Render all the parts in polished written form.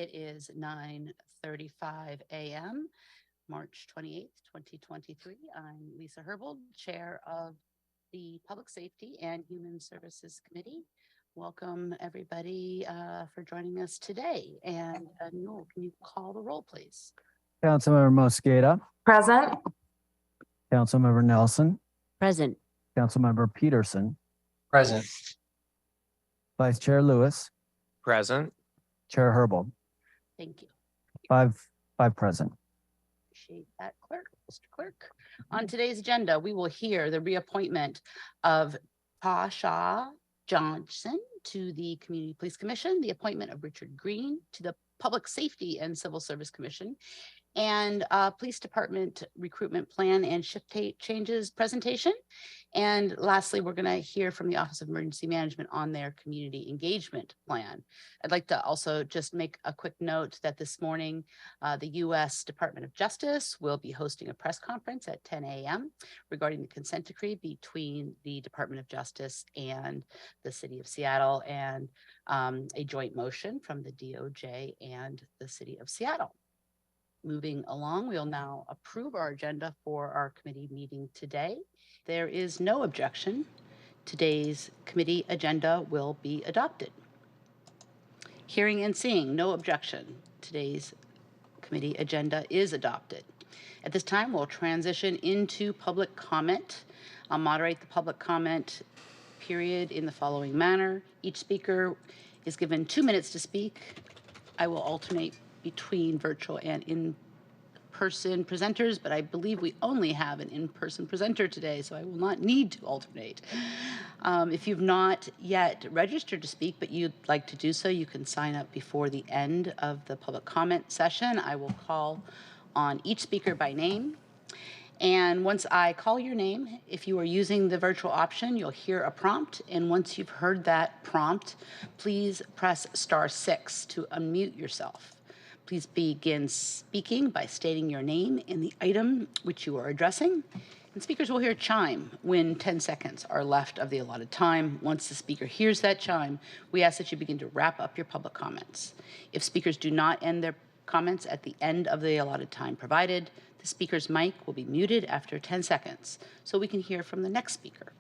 It is 9:35 a.m., March 28th, 2023. I'm Lisa Herbold, Chair of the Public Safety and Human Services Committee. Welcome, everybody, for joining us today. And Newell, can you call the roll, please? Councilmember Mosqueda. Present. Councilmember Nelson. Present. Councilmember Peterson. Present. Vice Chair Lewis. Present. Chair Herbold. Thank you. Five present. Appreciate that, Clerk. Mr. Clerk. On today's agenda, we will hear the reappointment of Pasha Johnson to the Community Police Commission, the appointment of Richard Green to the Public Safety and Civil Service Commission, and Police Department Recruitment Plan and Shift Changes presentation. And lastly, we're going to hear from the Office of Emergency Management on their community engagement plan. I'd like to also just make a quick note that this morning, the U.S. Department of Justice will be hosting a press conference at 10 a.m. regarding the consent decree between the Department of Justice and the City of Seattle, and a joint motion from the DOJ and the City of Seattle. Moving along, we'll now approve our agenda for our committee meeting today. There is no objection. Today's committee agenda will be adopted. Hearing and seeing no objection, today's committee agenda is adopted. At this time, we'll transition into public comment. I'll moderate the public comment period in the following manner. Each speaker is given 2 minutes to speak. I will alternate between virtual and in-person presenters, but I believe we only have an in-person presenter today, so I will not need to alternate. If you've not yet registered to speak, but you'd like to do so, you can sign up before the end of the public comment session. I will call on each speaker by name. And once I call your name, if you are using the virtual option, you'll hear a prompt. And once you've heard that prompt, please press *6 to unmute yourself. Please begin speaking by stating your name and the item which you are addressing. And speakers will hear a chime when 10 seconds are left of the allotted time. Once the speaker hears that chime, we ask that you begin to wrap up your public comments. If speakers do not end their comments at the end of the allotted time provided, the speaker's mic will be muted after 10 seconds so we can hear from the next speaker.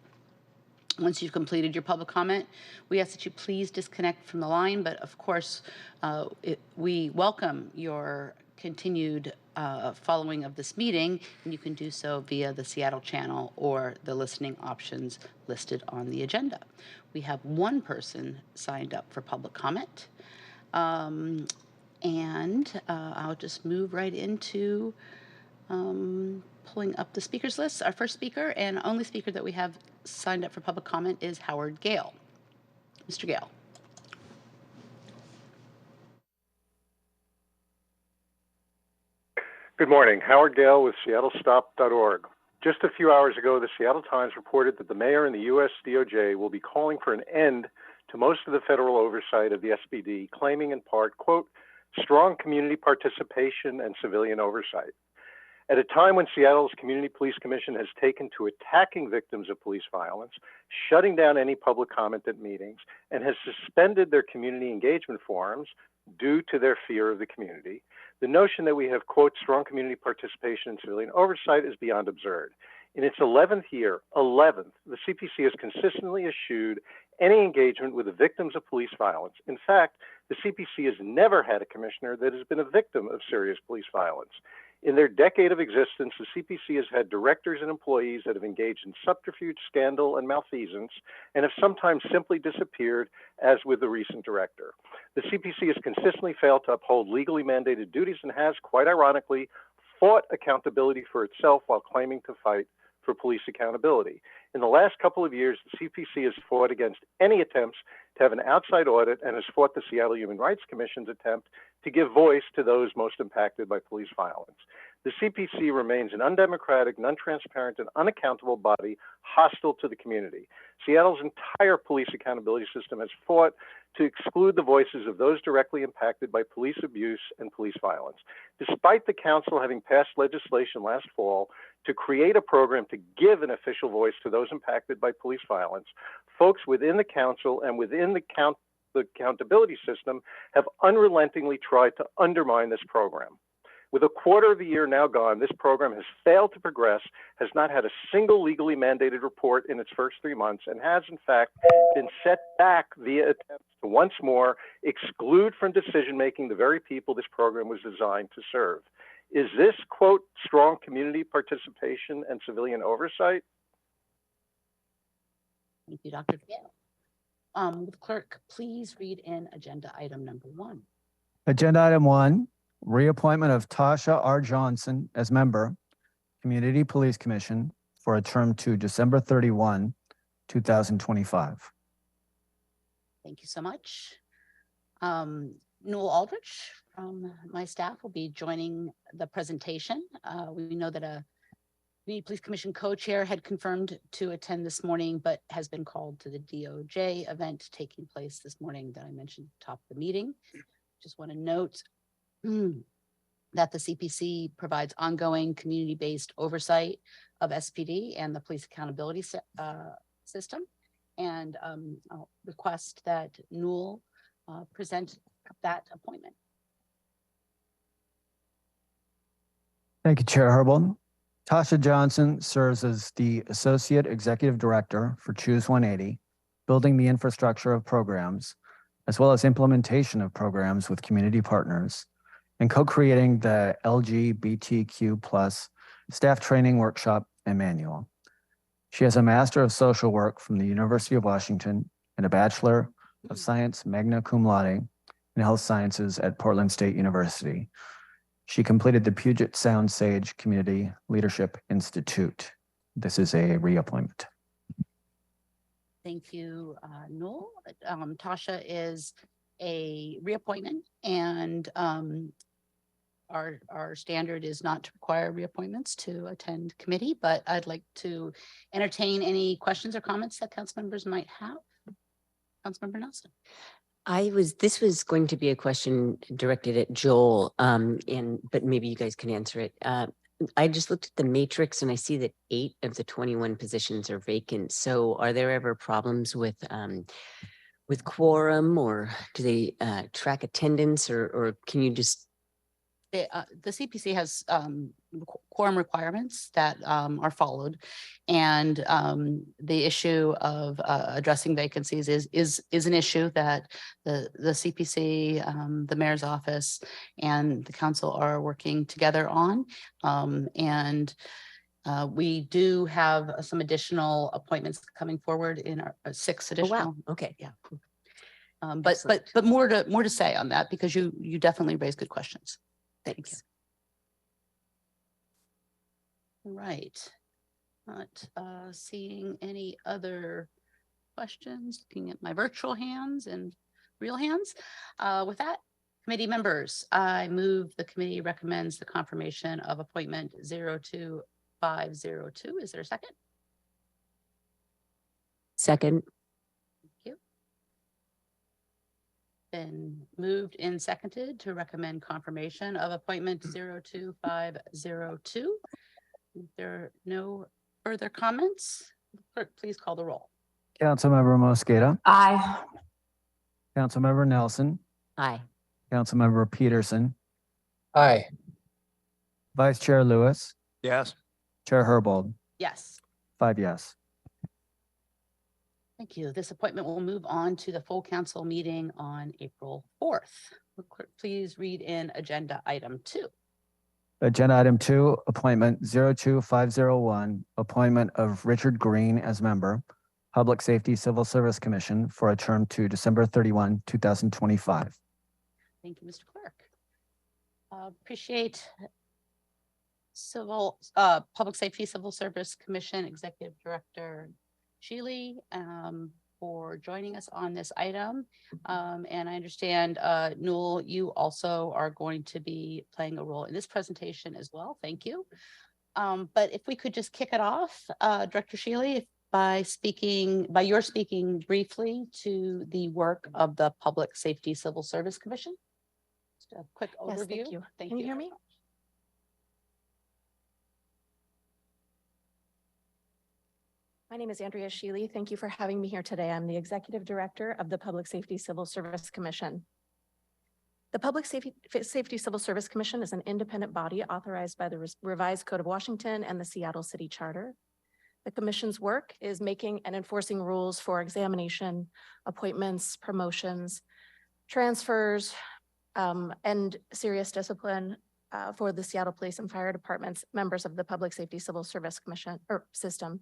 Once you've completed your public comment, we ask that you please disconnect from the line, but of course, we welcome your continued following of this meeting, and you can do so via the Seattle channel or the listening options listed on the agenda. We have one person signed up for public comment, and I'll just move right into pulling up the speakers list. Our first speaker and only speaker that we have signed up for public comment is Howard Gale. Mr. Gale. Good morning. Howard Gale with seattle.gov. Just a few hours ago, the Seattle Times reported that the mayor and the U.S. DOJ will be calling for an end to most of the federal oversight of the SPD, claiming in part, quote, strong community participation and civilian oversight. At a time when Seattle's Community Police Commission has taken to attacking victims of police violence, shutting down any public comment at meetings, and has suspended their community engagement forums due to their fear of the community, the notion that we have, quote, strong community participation and civilian oversight is beyond absurd. In its 11th year, the CPC has consistently eschewed any engagement with the victims of police violence. In fact, the CPC has never had a commissioner that has been a victim of serious police violence. In their decade of existence, the CPC has had directors and employees that have engaged in subterfuge, scandal, and malfeasance, and have sometimes simply disappeared, as with the recent director. The CPC has consistently failed to uphold legally mandated duties and has, quite ironically, fought accountability for itself while claiming to fight for police accountability. In the last couple of years, the CPC has fought against any attempts to have an outside audit and has fought the Seattle Human Rights Commission's attempt to give voice to those most impacted by police violence. The CPC remains an undemocratic, non-transparent, and unaccountable body hostile to the community. Seattle's entire police accountability system has fought to exclude the voices of those directly impacted by police abuse and police violence. Despite the council having passed legislation last fall to create a program to give an official voice to those impacted by police violence, folks within the council and within the the accountability system have unrelentingly tried to undermine this program. With a quarter of the year now gone, this program has failed to progress, has not had a single legally mandated report in its first 3 months, and has in fact been set back via attempts to once more exclude from decision-making the very people this program was designed to serve. Is this, quote, strong community participation and civilian oversight? Thank you, Dr. Gale. Will the clerk please read in agenda item number 1? Agenda item 1, reappointment of Tasha R. Johnson as member, Community Police Commission for a term to December 31, 2025. Thank you so much. Newell Aldrich from my staff will be joining the presentation. We know that a Community Police Commission co-chair had confirmed to attend this morning, but has been called to the DOJ event taking place this morning that I mentioned at the top of the meeting. Just want to note that the CPC provides ongoing community-based oversight of SPD and the police accountability system. And I'll request that Newell present that appointment. Thank you, Chair Herbold. Tasha Johnson serves as the Associate Executive Director for Choose 180, building the infrastructure of programs, as well as implementation of programs with community partners, and co-creating the LGBTQ+ staff training workshop and manual. She has a Master of Social Work from the University of Washington and a Bachelor of Science magna cum laude in Health Sciences at Portland State University. She completed the Puget Sound Sage Community Leadership Institute. This is a reappointment. Thank you, Newell. Tasha is a reappointment, and our standard is not to require reappointments to attend committee, but I'd like to entertain any questions or comments that council members might have. Councilmember Nelson. This was going to be a question directed at Joel, but maybe you guys can answer it. I just looked at the matrix and I see that 8 of the 21 positions are vacant. So are there ever problems with quorum, or do they track attendance, or can you just? The CPC has quorum requirements that are followed, and the issue of addressing vacancies is an issue that the CPC, the mayor's office, and the council are working together on. We do have some additional appointments coming forward in our 6 additional. Oh, wow. Okay. Yeah. But more to say on that, because you definitely raise good questions. Thanks. All right. Not seeing any other questions, looking at my virtual hands and real hands. With that, committee members, I move the committee recommends the confirmation of appointment 02502. Is there a second? Second. Thank you. Been moved and seconded to recommend confirmation of appointment 02502. If there are no further comments, clerk, please call the roll. Councilmember Mosqueda. Aye. Councilmember Nelson. Aye. Councilmember Peterson. Aye. Vice Chair Lewis. Yes. Chair Herbold. Yes. 5 yes. Thank you. This appointment will move on to the full council meeting on April 4th. Will clerk please read in agenda item 2. Agenda item 2, appointment 02501, appointment of Richard Green as member, Public Safety Civil Service Commission for a term to December 31, 2025. Thank you, Mr. Clerk. Appreciate Public Safety Civil Service Commission Executive Director Shealy for joining us on this item. And I understand, Newell, you also are going to be playing a role in this presentation as well. Thank you. But if we could just kick it off, Director Shealy, by your speaking briefly to the work of the Public Safety Civil Service Commission. Just a quick Yes, overview. thank you. Thank Can you you hear very me? much. My name is Andrea Shealy. Thank you for having me here today. I'm the Executive Director of the Public Safety Civil Service Commission. The Public Safety Civil Service Commission is an independent body authorized by the Revised Code of Washington and the Seattle City Charter. The commission's work is making and enforcing rules for examination, appointments, promotions, transfers, and serious discipline for the Seattle Police and Fire Departments, members of the Public Safety Civil Service Commission or system.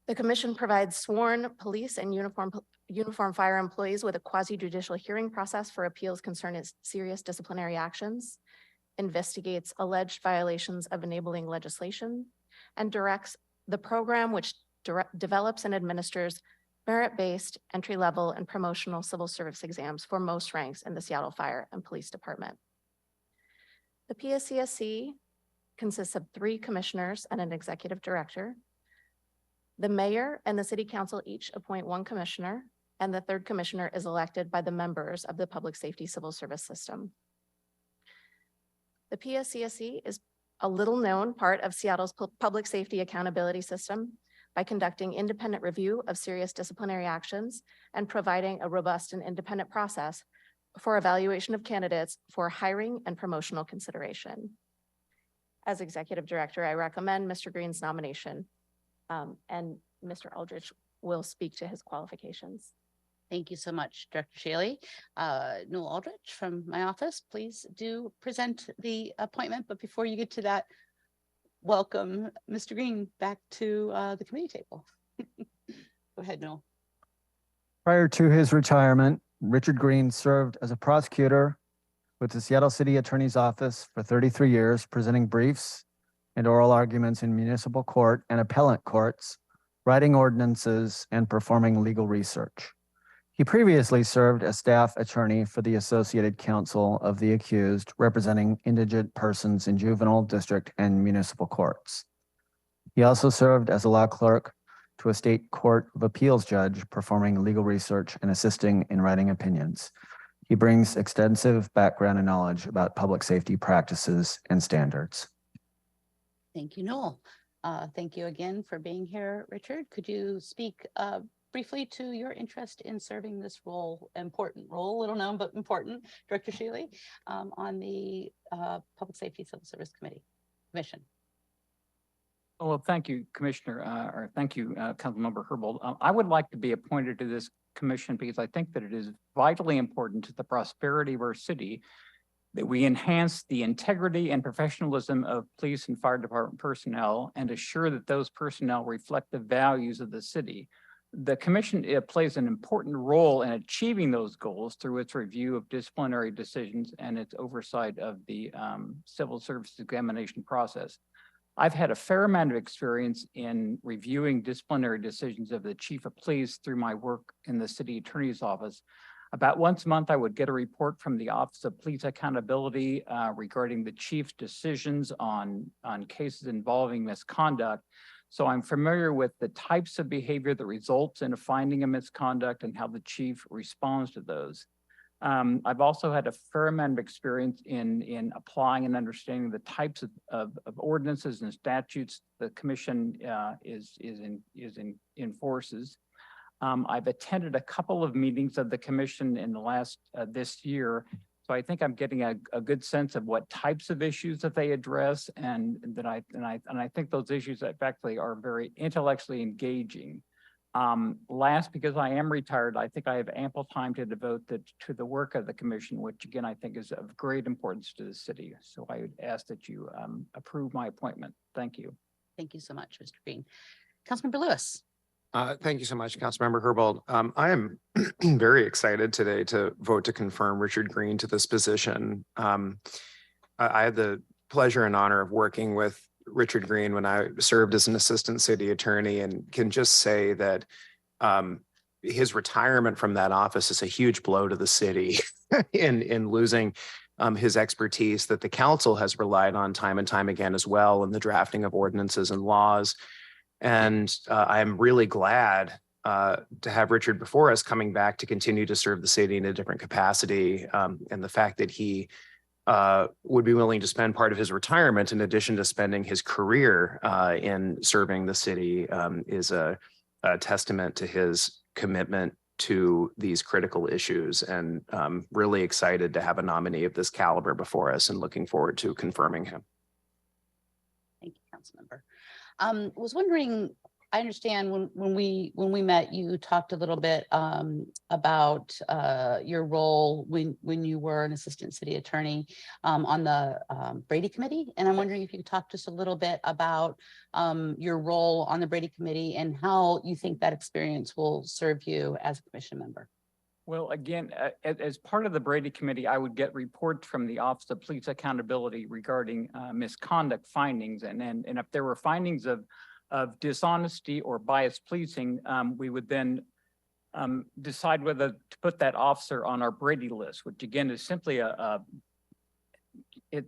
The commission provides sworn police and uniform fire employees with a quasi-judicial hearing process for appeals concerning serious disciplinary actions, investigates alleged violations of enabling legislation, and directs the program which develops and administers merit-based entry-level and promotional civil service exams for most ranks in the Seattle Fire and Police Department. The PSCSC consists of 3 commissioners and an executive director. The mayor and the city council each appoint 1 commissioner, and the 3rd commissioner is elected by the members of the Public Safety Civil Service System. The PSCSC is a little-known part of Seattle's public safety accountability system by conducting independent review of serious disciplinary actions and providing a robust and independent process for evaluation of candidates for hiring and promotional consideration. As executive director, I recommend Mr. Green's nomination. And Mr. Aldrich will speak to his qualifications. Thank you so much, Director Shealy. Newell Aldrich from my office, please do present the appointment. But before you get to that, welcome Mr. Green back to the committee table. Go ahead, Newell. Prior to his retirement, Richard Green served as a prosecutor with the Seattle City Attorney's Office for 33 years, presenting briefs and oral arguments in municipal court and appellate courts, writing ordinances, and performing legal research. He previously served as staff attorney for the Associated Council of the Accused, representing indigent persons in juvenile, district, and municipal courts. He also served as a law clerk to a state court of appeals judge, performing legal research and assisting in writing opinions. He brings extensive background and knowledge about public safety practices and standards. Thank you, Newell. Thank you again for being here, Richard. Could you speak briefly to your interest in serving this role, important role, little known but important, Director Shealy, on the Public Safety Civil Service Commission? Well, thank you, Commissioner, or thank you, Councilmember Herbold. I would like to be appointed to this commission because I think that it is vitally important to the prosperity of our city that we enhance the integrity and professionalism of police and fire department personnel and assure that those personnel reflect the values of the city. The commission plays an important role in achieving those goals through its review of disciplinary decisions and its oversight of the civil service examination process. I've had a fair amount of experience in reviewing disciplinary decisions of the chief of police through my work in the city attorney's office. About once a month, I would get a report from the Office of Police Accountability regarding the chief's decisions on cases involving misconduct. So I'm familiar with the types of behavior that results in a finding of misconduct and how the chief responds to those. I've also had a fair amount of experience in applying and understanding the types of ordinances and statutes the commission enforces. I've attended a couple of meetings of the commission in the last this year, so I think I'm getting a good sense of what types of issues that they address, and I think those issues actually are very intellectually engaging. Last, because I am retired, I think I have ample time to devote to the work of the commission, which again I think is of great importance to the city. So I would ask that you approve my appointment. Thank you. Thank you so much, Mr. Green. Councilmember Lewis. Thank you so much, Councilmember Herbold. I am very excited today to vote to confirm Richard Green to this position. I had the pleasure and honor of working with Richard Green when I served as an assistant city attorney, and can just say that his retirement from that office is a huge blow to the city in losing his expertise that the council has relied on time and time again as well in the drafting of ordinances and laws. And I'm really glad to have Richard before us coming back to continue to serve the city in a different capacity. And the fact that he would be willing to spend part of his retirement in addition to spending his career in serving the city is a testament to his commitment to these critical issues, and really excited to have a nominee of this caliber before us and looking forward to confirming him. Thank you, Councilmember. Was wondering, I understand when we met, you talked a little bit about your role when you were an assistant city attorney on the Brady Committee. And I'm wondering if you could talk to us a little bit about your role on the Brady Committee and how you think that experience will serve you as a commission member. Well, again, as part of the Brady Committee, I would get reports from the Office of Police Accountability regarding misconduct findings. And if there were findings of dishonesty or bias pleasing, we would then decide whether to put that officer on our Brady list, which again is simply if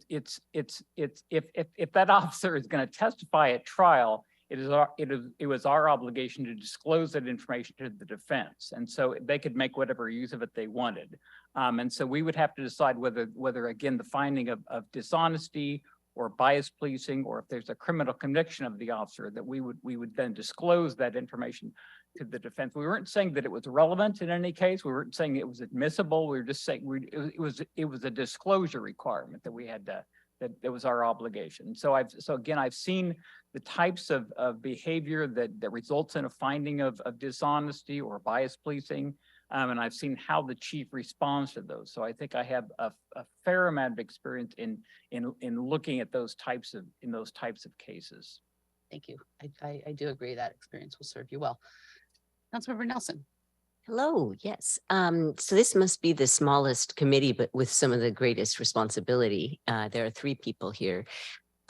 that officer is going to testify at trial, it was our obligation to disclose that information to the defense, and so they could make whatever use of it they wanted. And so we would have to decide whether again the finding of dishonesty or bias pleasing, or if there's a criminal conviction of the officer, that we would then disclose that information to the defense. We weren't saying that it was relevant in any case. We weren't saying it was admissible. We were just saying it was a disclosure requirement that we had to, that it was our obligation. So again, I've seen the types of behavior that results in a finding of dishonesty or bias pleasing. And I've seen how the chief responds to those. So I think I have a fair amount of experience in looking at those types of cases. Thank you. I do agree that experience will serve you well. Councilmember Nelson. Hello, yes. So this must be the smallest committee, but with some of the greatest responsibility. There are 3 people here.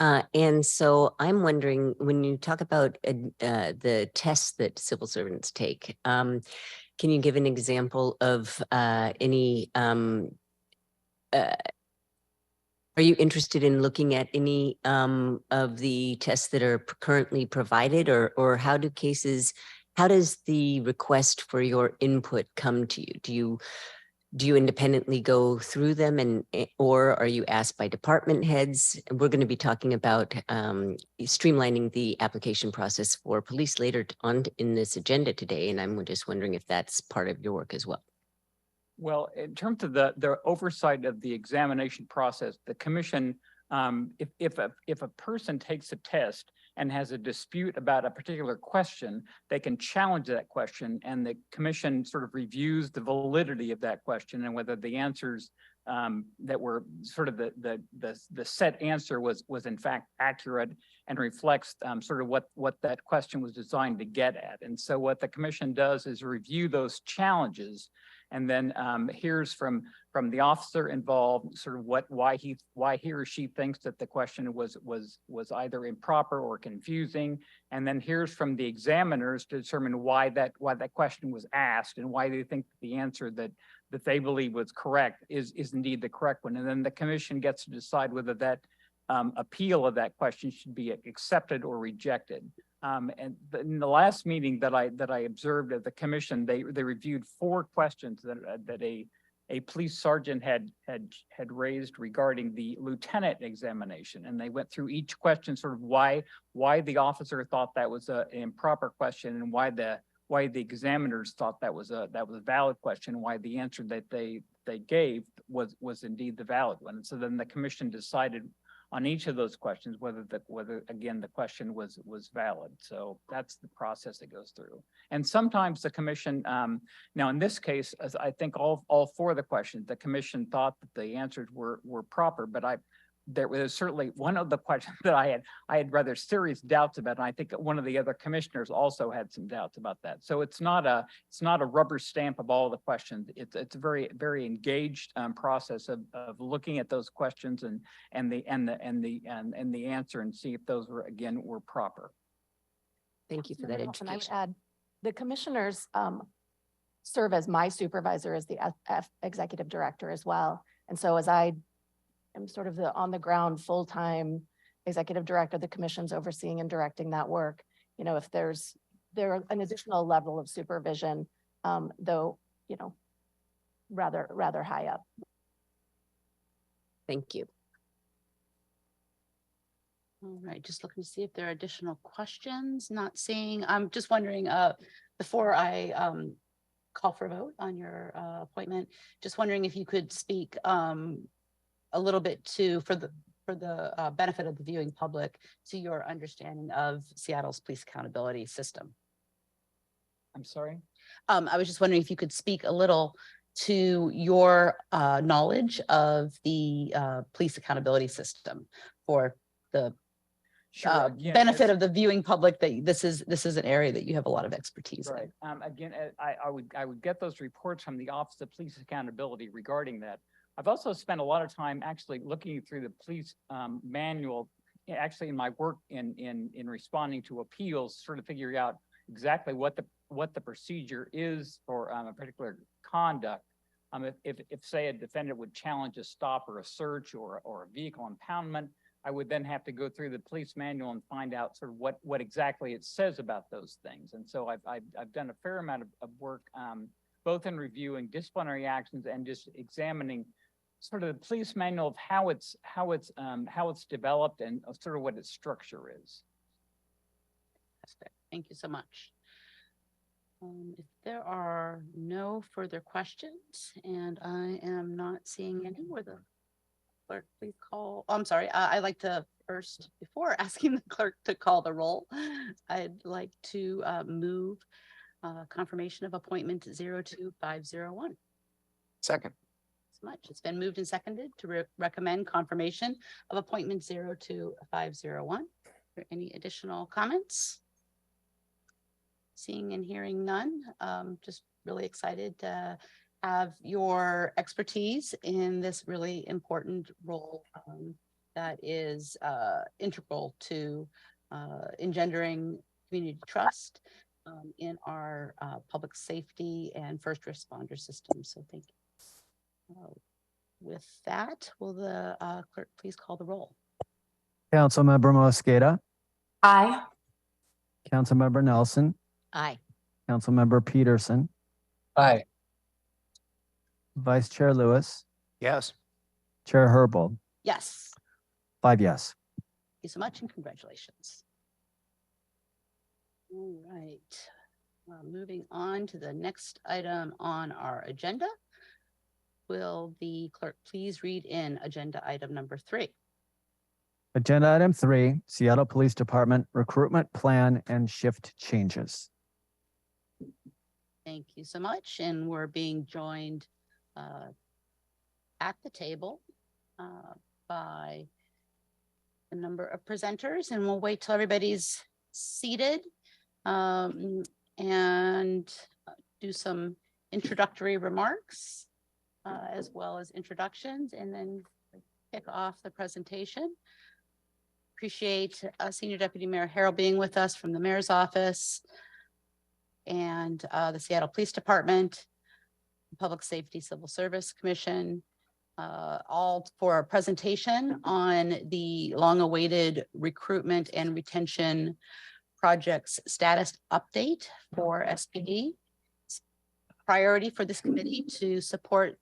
And so I'm wondering, when you talk about the tests that civil servants take, can you give an example of any, are you interested in looking at any of the tests that are currently provided, or how does the request for your input come to you? Do you independently go through them, or are you asked by department heads? And we're going to be talking about streamlining the application process for police later on in this agenda today. And I'm just wondering if that's part of your work as well. Well, in terms of the oversight of the examination process, the commission, if a person takes a test and has a dispute about a particular question, they can challenge that question, and the commission sort of reviews the validity of that question and whether the answers that were sort of the set answer was in fact accurate and reflects sort of what that question was designed to get at. And so what the commission does is review those challenges, and then hears from the officer involved sort of why he or she thinks that the question was either improper or confusing, and then hears from the examiners to determine why that question was asked and why they think the answer that they believe was correct is indeed the correct one. And then the commission gets to decide whether that appeal of that question should be accepted or rejected. And in the last meeting that I observed at the commission, they reviewed 4 questions that a police sergeant had raised regarding the lieutenant examination, and they went through each question, sort of why the officer thought that was an improper question, and why the examiners thought that was a valid question, and why the answer that they gave was indeed the valid one. And so then the commission decided on each of those questions whether again the question was valid. So that's the process that goes through. And sometimes the commission, now in this case, as I think all 4 of the questions, the commission thought that the answers were proper, but there was certainly one of the questions that I had rather serious doubts about, and I think one of the other commissioners also had some doubts about that. So it's not a rubber stamp of all the questions. It's a very, very engaged process of looking at those questions and the answer, and see if those were proper. Thank you for that education. And I would add, the commissioners serve as my supervisor as the executive director as well. And so as I am sort of the on the ground full-time executive director, the commission's overseeing and directing that work. You know, if there's an additional level of supervision, though, you know, rather high up. Thank you. All right, just looking to see if there are additional questions. Not seeing. I'm just wondering, before I call for a vote on your appointment, just wondering if you could speak a little bit for the benefit of the viewing public to your understanding of Seattle's police accountability system. I'm sorry. I was just wondering if you could speak a little to your knowledge of the police accountability system for the Sure. Again, benefit as- of the viewing public, that this is an area that you have a lot of expertise Right. in. Again, I would get those reports from the Office of Police Accountability regarding that. I've also spent a lot of time actually looking through the police manual, actually in my work in responding to appeals, sort of figuring out exactly what the procedure is for a particular conduct. If say a defendant would challenge a stop or a search or a vehicle impoundment, I would then have to go through the police manual and find out sort of what exactly it says about those things. And so I've done a fair amount of work, both in reviewing disciplinary actions and just examining sort of the police manual of how it's developed and sort of what its structure is. Thank you so much. If there are no further questions, and I am not seeing any, where the clerk please call. Oh, I'm sorry. I'd like to first, before asking the clerk to call the roll, I'd like to move confirmation of appointment 02501. Second. So much. It's been moved and seconded to recommend confirmation of appointment 02501. Are there any additional comments? Seeing and hearing none, just really excited to have your expertise in this really important role that is integral to engendering community trust in our public safety and first responder system. So thank you. With that, will the clerk please call the roll? Councilmember Mosqueda, Aye. Councilmember Nelson, Aye. Councilmember Peterson, Aye. Vice Chair Lewis, Yes. Chair Herbold, Yes. 5 yes. Thank you so much and congratulations. All right, moving on to the next item on our agenda. Will the clerk please read in agenda item number 3? Agenda item 3, Seattle Police Department recruitment plan and shift changes. Thank you so much. And we're being joined at the table by a number of presenters, and we'll wait till everybody's seated and do some introductory remarks as well as introductions, and then kick off the presentation. Appreciate Senior Deputy Mayor Harrell being with us from the Mayor's Office and the Seattle Police Department, Public Safety Civil Service Commission, all for a presentation on the long-awaited recruitment and retention projects status update for SPD. It's priority for this committee to support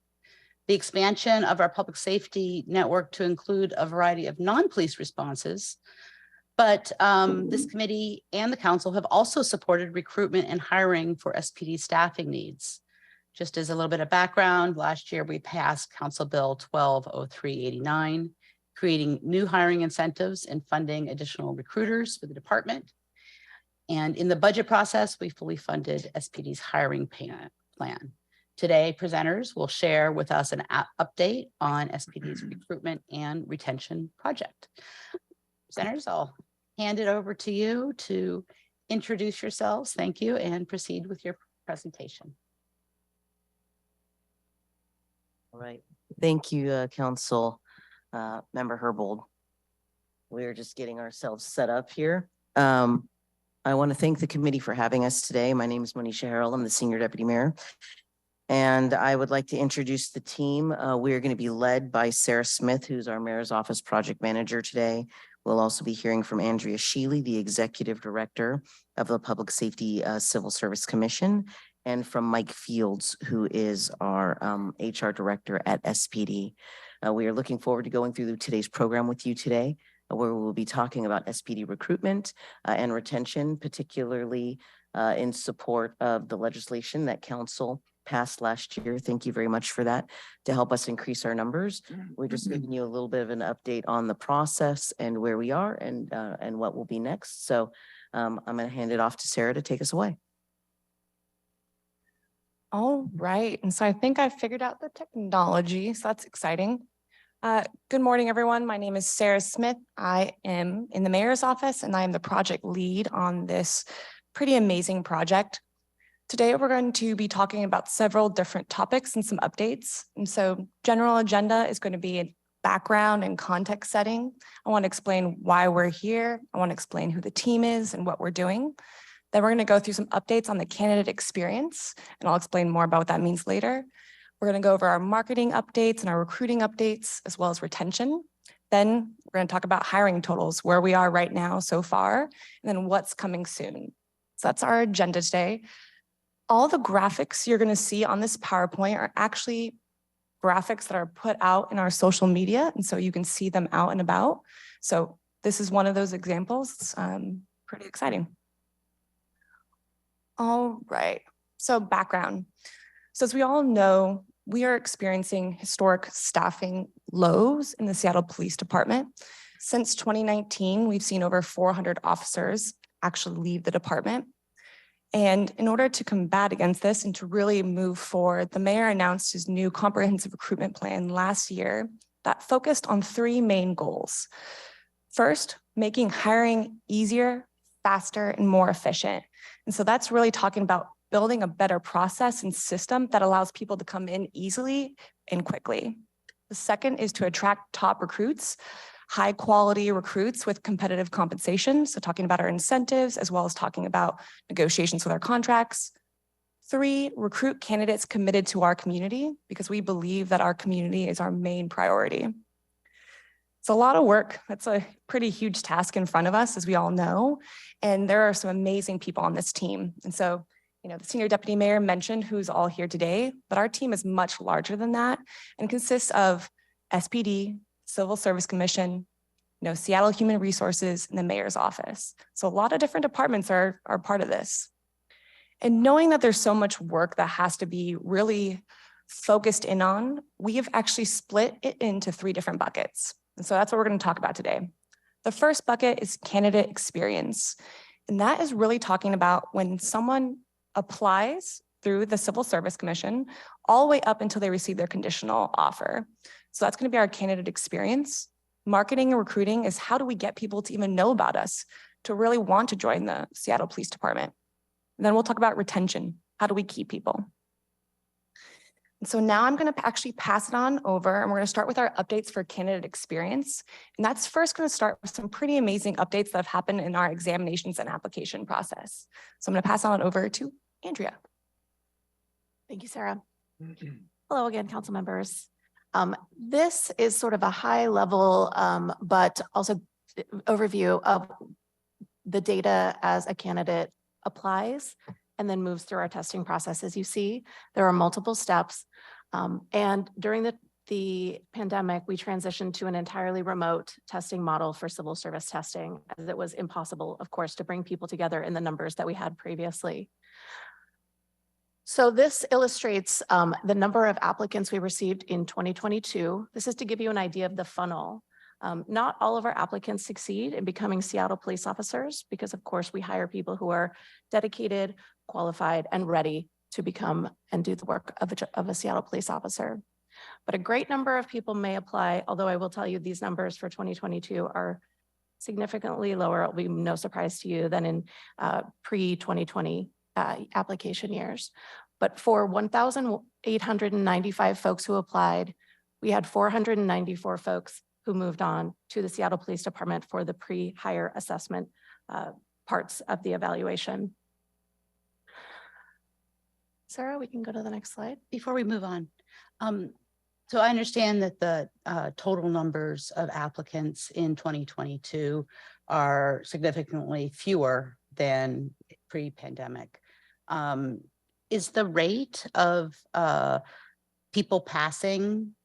the expansion of our public safety network to include a variety of non-police responses. But this committee and the council have also supported recruitment and hiring for SPD staffing needs. Just as a little bit of background, last year we passed Council Bill 120389, creating new hiring incentives and funding additional recruiters for the department. And in the budget process, we fully funded SPD's hiring plan. Today, presenters will share with us an update on SPD's recruitment and retention project. Presenters, I'll hand it over to you to introduce yourselves. Thank you, and proceed with your presentation. All right. Thank you, Council Member Herbold. We're just getting ourselves set up here. I want to thank the committee for having us today. My name is Monisha Harrell. I'm the Senior Deputy Mayor. And I would like to introduce the team. We're going to be led by Sarah Smith, who's our Mayor's Office Project Manager today. We'll also be hearing from Andrea Sheely, the Executive Director of the Public Safety Civil Service Commission, and from Mike Fields, who is our HR Director at SPD. We are looking forward to going through today's program with you today, where we will be talking about SPD recruitment and retention, particularly in support of the legislation that council passed last year. Thank you very much for that, to help us increase our numbers. We're just giving you a little bit of an update on the process and where we are and what will be next. So I'm going to hand it off to Sarah to take us away. All right, and so I think I figured out the technology, so that's exciting. Good morning, everyone. My name is Sarah Smith. I am in the mayor's office and I am the project lead on this pretty amazing project. Today, we're going to be talking about several different topics and some updates. And so general agenda is going to be a background and context setting. I want to explain why we're here. I want to explain who the team is and what we're doing. Then we're going to go through some updates on the candidate experience, and I'll explain more about what that means later. We're going to go over our marketing updates and our recruiting updates, as well as retention. Then we're going to talk about hiring totals, where we are right now so far, and then what's coming soon. So that's our agenda today. All the graphics you're going to see on this PowerPoint are actually graphics that are put out in our social media, and so you can see them out and about. So this is one of those examples. It's pretty exciting. All right, so background. So as we all know, we are experiencing historic staffing lows in the Seattle Police Department. Since 2019, we've seen over 400 officers actually leave the department. And in order to combat against this and to really move forward, the mayor announced his new comprehensive recruitment plan last year that focused on three main goals. First, making hiring easier, faster, and more efficient. And so that's really talking about building a better process and system that allows people to come in easily and quickly. The second is to attract top recruits, high quality recruits with competitive compensation. So talking about our incentives, as well as talking about negotiations with our contracts. Three, recruit candidates committed to our community, because we believe that our community is our main priority. It's a lot of work. That's a pretty huge task in front of us, as we all know. And there are some amazing people on this team. And so, the senior deputy mayor mentioned who's all here today, but our team is much larger than that and consists of SPD, Civil Service Commission, Seattle Human Resources, and the mayor's office. So a lot of different departments are part of this. And knowing that there's so much work that has to be really focused in on, we have actually split it into three different buckets. And so that's what we're going to talk about today. The first bucket is candidate experience. And that is really talking about when someone applies through the Civil Service Commission all the way up until they receive their conditional offer. So that's going to be our candidate experience. Marketing and recruiting is how do we get people to even know about us, to really want to join the Seattle Police Department. And then we'll talk about retention. How do we keep people? And so now I'm going to actually pass it on over, and we're going to start with our updates for candidate experience. And that's first going to start with some pretty amazing updates that have happened in our examinations and application process. So I'm going to pass on over to Andrea. Thank you, Sarah. Hello again, council members. This is sort of a high level, but also overview of the data as a candidate applies and then moves through our testing process. As you see, there are multiple steps. And during the pandemic, we transitioned to an entirely remote testing model for civil service testing, as it was impossible, of course, to bring people together in the numbers that we had previously. So this illustrates the number of applicants we received in 2022. This is to give you an idea of the funnel. Not all of our applicants succeed in becoming Seattle police officers, because of course we hire people who are dedicated, qualified, and ready to become and do the work of a Seattle police officer. But a great number of people may apply, although I will tell you these numbers for 2022 are significantly lower. It'll be no surprise to you than in pre-2020 application years. But for 1,895 folks who applied, we had 494 folks who moved on to the Seattle Police Department for the pre-hire assessment parts of the evaluation. Sarah, we can go to the next slide. Before we move on, so I understand that the total numbers of applicants in 2022 are significantly fewer than pre-pandemic. Is the rate of people passing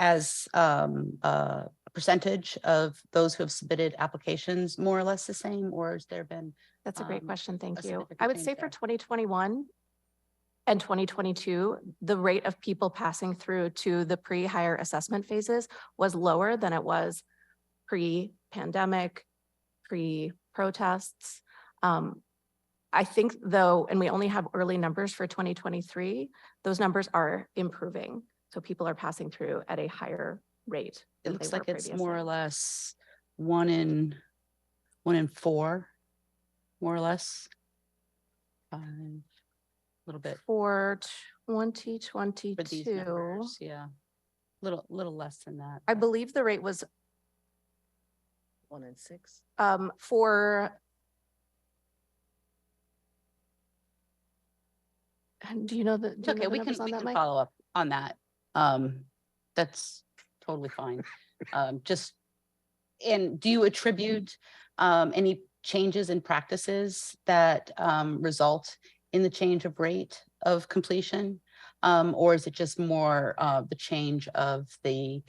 as a percentage of those who have submitted applications more or less the same, or has there been? That's a great question. Thank a you. significant I would change say for there? 2021 and 2022, the rate of people passing through to the pre-hire assessment phases was lower than it was pre-pandemic, pre-protests. I think though, and we only have early numbers for 2023, those numbers are improving. So people are passing through at a higher rate. It than looks they like were it's more or previously. less one in 4, more or less. A little bit For for these 2022, numbers, yeah. Little less than that. I believe the rate was 1 in 6. for. Do you know the? It's okay, we can Mike? follow up on that. That's totally fine. Just, and do you attribute any changes in practices that result in the change of rate of completion? Or is it just more the change of the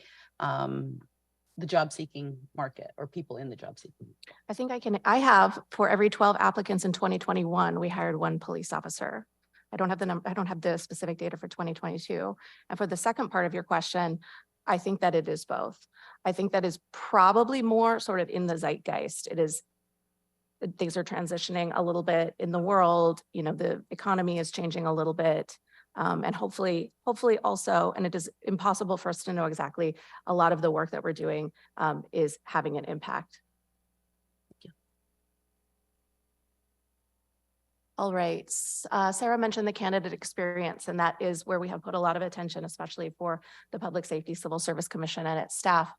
job seeking market or people in the job seeking? I think I have for every 12 applicants in 2021, we hired 1 police officer. I don't have the number, I don't have the specific data for 2022. And for the second part of your question, I think that it is both. I think that is probably more sort of in the zeitgeist. It is, things are transitioning a little bit in the world, you know, the economy is changing a little bit. And hopefully also, and it is impossible for us to know exactly, a lot of the work that we're doing is having an impact. All right, Sarah mentioned the candidate experience, and that is where we have put a lot of attention, especially for the Public Safety Civil Service Commission and its staff,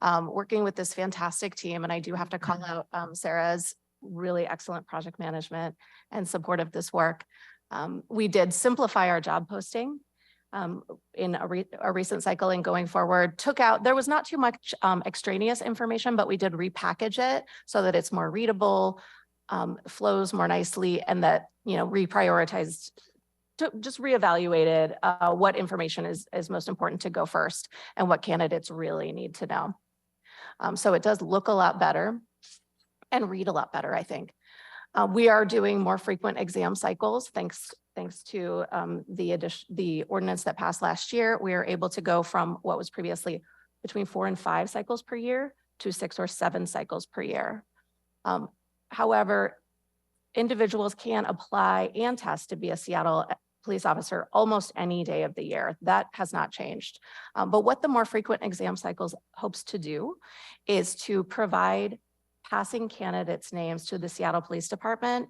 working with this fantastic team. And I do have to call out Sarah's really excellent project management and support of this work. We did simplify our job posting in a recent cycle, and going forward, there was not too much extraneous information, but we did repackage it so that it's more readable, flows more nicely, and that, you know, reprioritized, just reevaluated what information is most important to go first and what candidates really need to know. So it does look a lot better and read a lot better, I think. We are doing more frequent exam cycles thanks to the ordinance that passed last year. We are able to go from what was previously between 4 and 5 cycles per year to 6 or 7 cycles per year. However, individuals can apply and test to be a Seattle police officer almost any day of the year. That has not changed. But what the more frequent exam cycles hopes to do is to provide passing candidates' names to the Seattle Police Department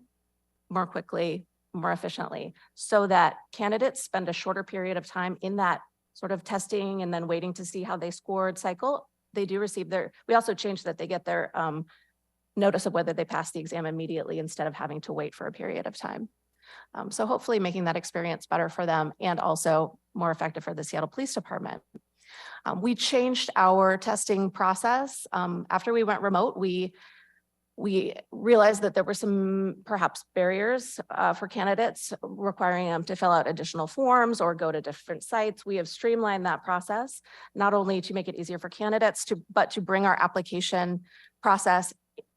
more quickly, more efficiently, so that candidates spend a shorter period of time in that sort of testing and then waiting to see how they scored cycle. They do receive we also changed that they get their notice of whether they pass the exam immediately instead of having to wait for a period of time. So hopefully making that experience better for them and also more effective for the Seattle Police Department. We changed our testing process. After we went remote, we realized that there were some perhaps barriers for candidates requiring them to fill out additional forms or go to different sites. We have streamlined that process, not only to make it easier for candidates but to bring our application process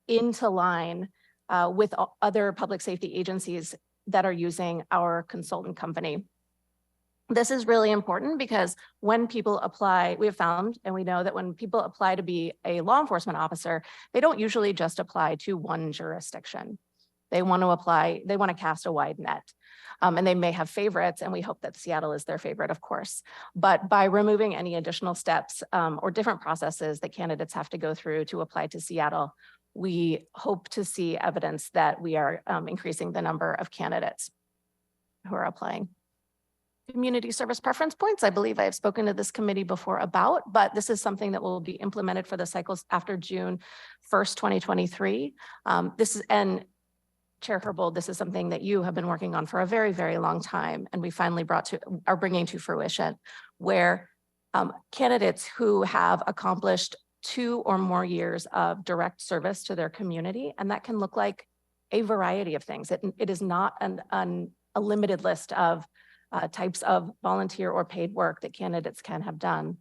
into line with other public safety agencies that are using our consultant company. This is really important because when people apply, we have found, and we know that when people apply to be a law enforcement officer, they don't usually just apply to one jurisdiction. They want to apply, they want to cast a wide net. And they may have favorites, and we hope that Seattle is their favorite, of course. But by removing any additional steps or different processes that candidates have to go through to apply to Seattle, we hope to see evidence that we are increasing the number of candidates who are applying. Community service preference points, I believe I have spoken to this committee before about, but this is something that will be implemented for the cycles after June 1st, 2023. And Chair Herbold, this is something that you have been working on for a very, very long time, and we finally are bringing to fruition, where candidates who have accomplished 2 or more years of direct service to their community, and that can look like a variety of things. It is not a limited list of types of volunteer or paid work that candidates can have done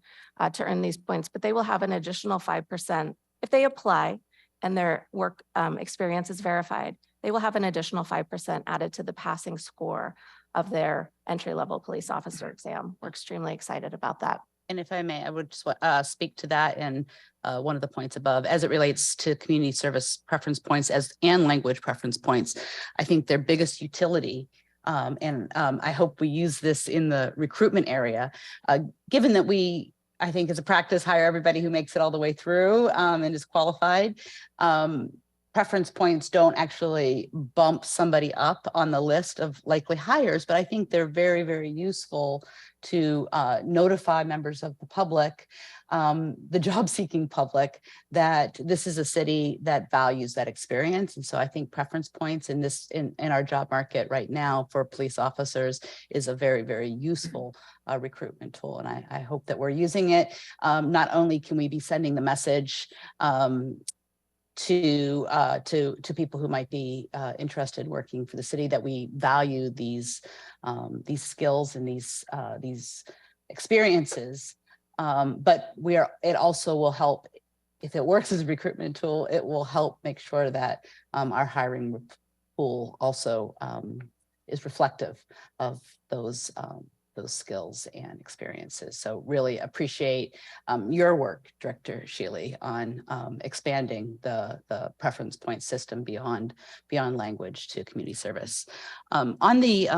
to earn these points, but they will have an additional 5% if they apply and their work experience is verified. They will have an additional 5% added to the passing score of their entry-level police officer exam. We're extremely excited about that. And if I may, I would just speak to that and one of the points above, as it relates to community service preference points and language preference points. I think their biggest utility, I hope we use this in the recruitment area, given that we, I think as a practice, hire everybody who makes it all the way through and is qualified. Preference points don't actually bump somebody up on the list of likely hires, but I think they're very, very useful to notify members of the public, the job-seeking public, that this is a city that values that experience. And so I think preference points in our job market right now for police officers is a very, very useful recruitment tool. And I hope that we're using it. Not only can we be sending the message to people who might be interested working for the city that we value these skills and these experiences, but it also will help, if it works as a recruitment tool, it will help make sure that our hiring pool also is reflective of those skills and experiences. So really appreciate your work, Director Shealy, on expanding the preference point system beyond language to community service. On the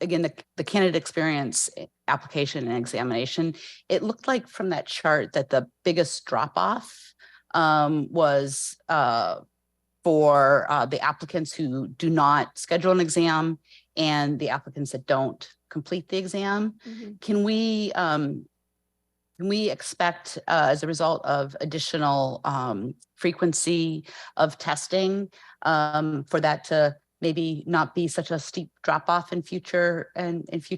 again, the candidate experience application and examination, it looked like from that chart that the biggest drop off was for the applicants who do not schedule an exam and the applicants that don't complete the exam. Mm-hmm. Can we expect as a result of additional frequency of testing for that to maybe not be such a steep drop off in future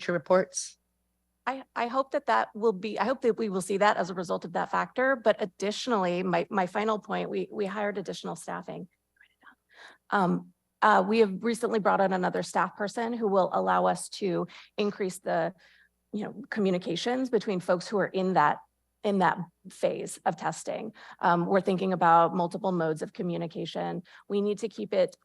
reports? I hope that will be, I hope that we will see that as a result of that factor. But additionally, my final point, we hired additional staffing. We have recently brought on another staff person who will allow us to increase the, communications between folks who are in that phase of testing. We're thinking about multiple modes of communication. We need to keep it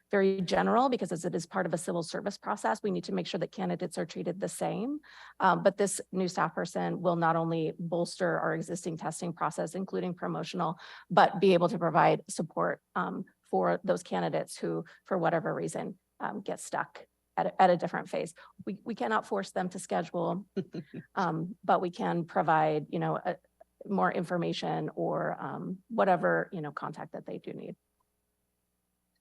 very general because as it is part of a civil service process, we need to make sure that candidates are treated the same. But this new staff person will not only bolster our existing testing process, including promotional, but be able to provide support for those candidates who, for whatever reason, get stuck at a different phase. We cannot force them to schedule, but we can provide, more information or whatever, contact that they do need.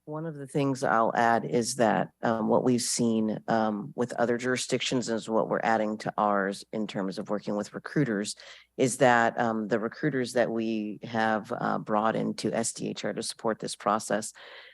One of the things I'll add is that what we've seen with other jurisdictions is what we're adding to ours in terms of working with recruiters is that the recruiters that we have brought into SDHR to support this process,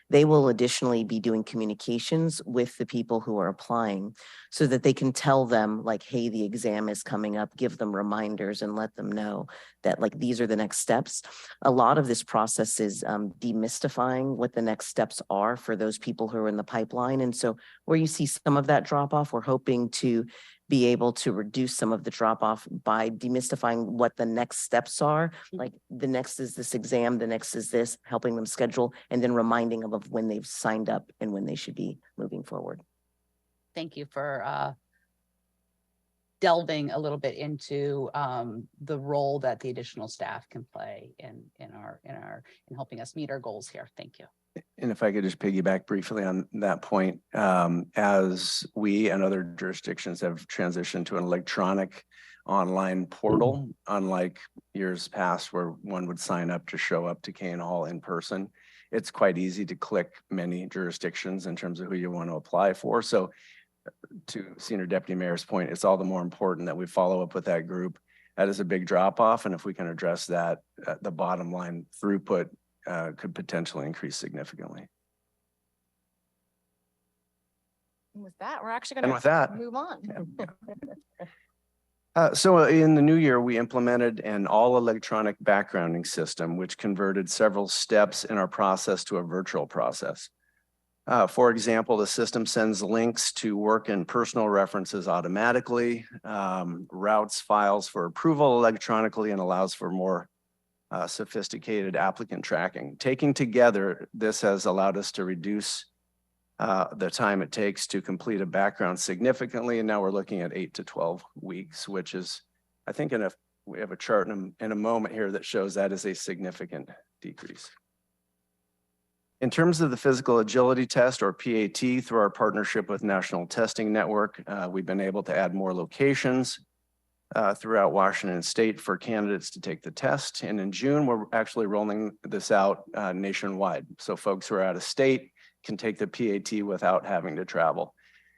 they will additionally be doing communications with the people who are applying so that they can tell them like, hey, the exam is coming up, give them reminders and let them know that like these are the next steps. A lot of this process is demystifying what the next steps are for those people who are in the pipeline. And so where you see some of that drop off, we're hoping to be able to reduce some of the drop off by demystifying what the next steps are. Like the next is this exam, the next is this, helping them schedule, and then reminding them of when they've signed up and when they should be moving forward. Thank you for delving a little bit into the role that the additional staff can play in helping us meet our goals here. Thank you. And if I could just piggyback briefly on that point, as we and other jurisdictions have transitioned to an electronic online portal, unlike years past where one would sign up to show up to Kane Hall in person, it's quite easy to click many jurisdictions in terms of who you want to apply for. So to Senior Deputy Mayor's point, it's all the more important that we follow up with that group. That is a big drop off. And if we can address that, the bottom line throughput could potentially increase significantly. And with that, we're actually And going with that, to move on. So in the new year, we implemented an all electronic backgrounding system, which converted several steps in our process to a virtual process. For example, the system sends links to work and personal references automatically, routes files for approval electronically, and allows for more sophisticated applicant tracking. Taking together, this has allowed us to reduce the time it takes to complete a background significantly. And now we're looking at 8 to 12 weeks, which is, I think we have a chart in a moment here that shows that is a significant decrease. In terms of the physical agility test, or PAT, through our partnership with National Testing Network, we've been able to add more locations throughout Washington State for candidates to take the test. And in June, we're actually rolling this out nationwide. So folks who are out of state can take the PAT without having to travel.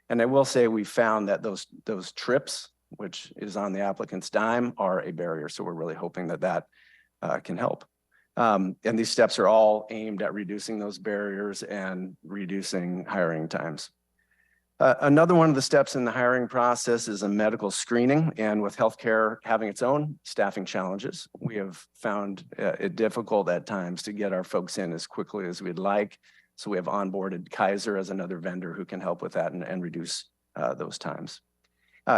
And I will say we found that those trips, which is on the applicant's dime, are a barrier. So we're really hoping that that can help. And these steps are all aimed at reducing those barriers and reducing hiring times. Another one of the steps in the hiring process is a medical screening. And with healthcare having its own staffing challenges, we have found it difficult at times to get our folks in as quickly as we'd like. So we have onboarded Kaiser as another vendor who can help with that and reduce those times.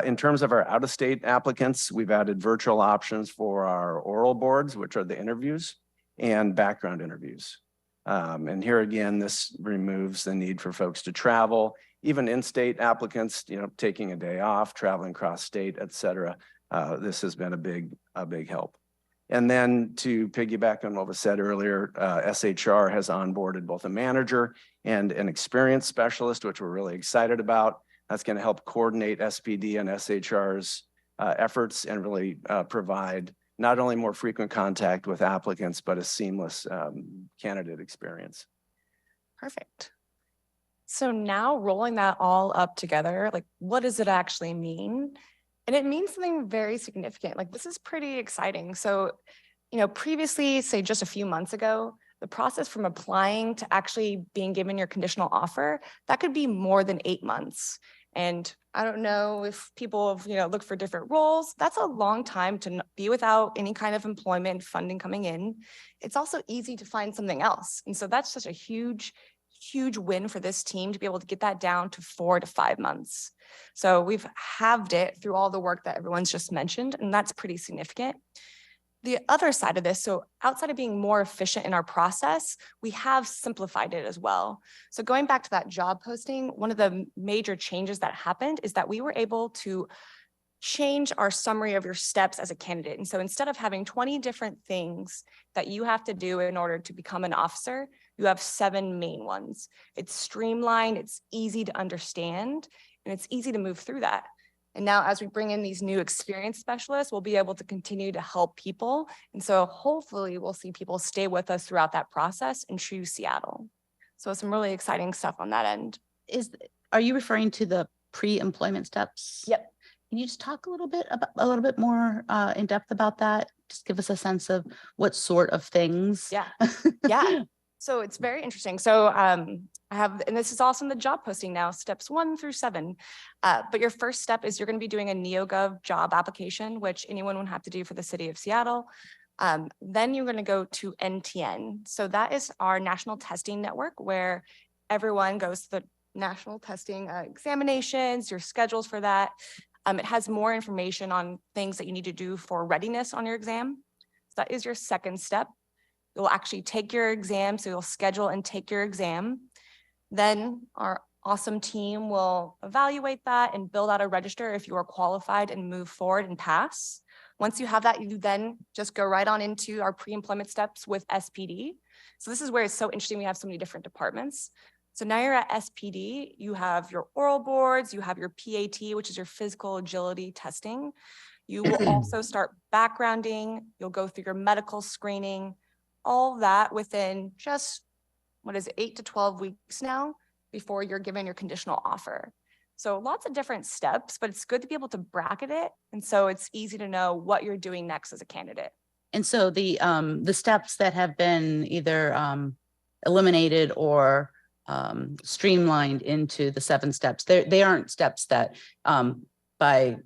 In terms of our out-of-state applicants, we've added virtual options for our oral boards, which are the interviews, and background interviews. And here again, this removes the need for folks to travel. Even in-state applicants, taking a day off, traveling cross-state, et cetera. This has been a big help. And then to piggyback on what was said earlier, SHR has onboarded both a manager and an experienced specialist, which we're really excited about. That's going to help coordinate SPD and SHR's efforts and really provide not only more frequent contact with applicants, but a seamless candidate experience. Perfect. So now rolling that all up together, like what does it actually mean? And it means something very significant. Like this is pretty exciting. So, previously, say just a few months ago, the process from applying to actually being given your conditional offer, that could be more than 8 months. And I don't know if people have, looked for different roles. That's a long time to be without any kind of employment funding coming in. It's also easy to find something else. And so that's such a huge win for this team to be able to get that down to 4 to 5 months. So we've halved it through all the work that everyone's just mentioned, and that's pretty significant. The other side of this, so outside of being more efficient in our process, we have simplified it as well. So going back to that job posting, one of the major changes that happened is that we were able to change our summary of your steps as a candidate. And so instead of having 20 different things that you have to do in order to become an officer, you have 7 main ones. It's streamlined, it's easy to understand, and it's easy to move through that. And now as we bring in these new experienced specialists, we'll be able to continue to help people. And so hopefully we'll see people stay with us throughout that process and choose Seattle. So some really exciting stuff on that end. Are you referring to the pre-employment steps? Yep. Can you just talk a little bit more in depth about that? Just give us a sense of what sort of things. Yeah. Yeah. So it's very interesting. So I have, and this is also in the job posting now, steps 1 through 7. But your first step is you're going to be doing a NeoGov job application, which anyone would have to do for the city of Seattle. Then you're going to go to NTN. So that is our national testing network where everyone goes to the national testing examinations, your schedules for that. It has more information on things that you need to do for readiness on your exam. So that is your second step. You'll actually take your exam, so you'll schedule and take your exam. Then our awesome team will evaluate that and build out a register if you are qualified and move forward and pass. Once you have that, you then just go right on into our pre-employment steps with SPD. So this is where it's so interesting. We have so many different departments. So now you're at SPD, you have your oral boards, you have your PAT, which is your physical agility testing. You will also start backgrounding, you'll go through your medical screening, all that within just, 8 to 12 weeks now before you're given your conditional offer. So lots of different steps, but it's good to be able to bracket it. And so it's easy to know what you're doing next as a candidate. And so the steps that have been either eliminated or streamlined into the 7 steps, they aren't steps that by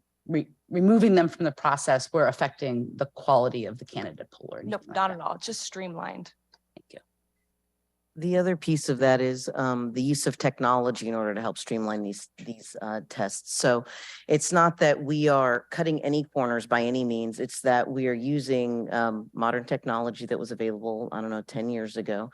removing them from the process, we're affecting the quality of the candidate pool. Nope, not at all. Just streamlined. Thank you. The other piece of that is the use of technology in order to help streamline these tests. So it's not that we are cutting any corners by any means. It's that we are using modern technology that was available, I don't know, 10 years ago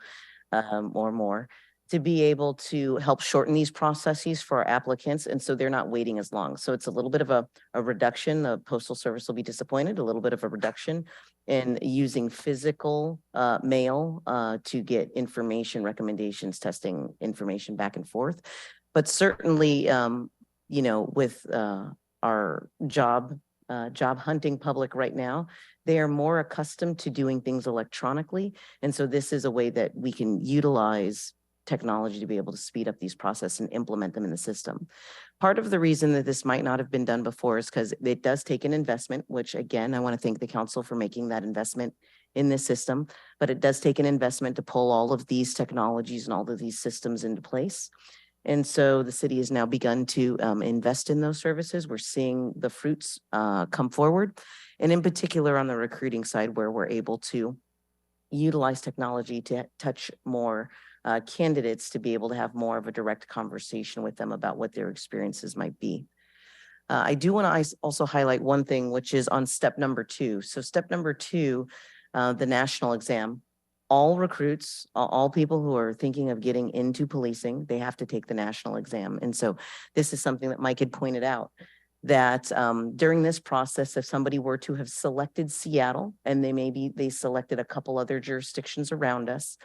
or more, to be able to help shorten these processes for our applicants. And so they're not waiting as long. So it's a little bit of a reduction. The Postal Service will be disappointed, a little bit of a reduction in using physical mail to get information, recommendations, testing information back and forth. But certainly, you know, with our job hunting public right now, they are more accustomed to doing things electronically. And so this is a way that we can utilize technology to be able to speed up these processes and implement them in the system. Part of the reason that this might not have been done before is because it does take an investment, which again, I want to thank the council for making that investment in this system, but it does take an investment to pull all of these technologies and all of these systems into place. And so the city has now begun to invest in those services. We're seeing the fruits come forward. And in particular on the recruiting side, where we're able to utilize technology to touch more candidates, to be able to have more of a direct conversation with them about what their experiences might be. I do want to also highlight one thing, which is on step number 2. So step number 2, the national exam. All recruits, all people who are thinking of getting into policing, they have to take the national exam. And so this is something that Mike had pointed out, that during this process, if somebody were to have selected Seattle and they selected a couple other jurisdictions around us,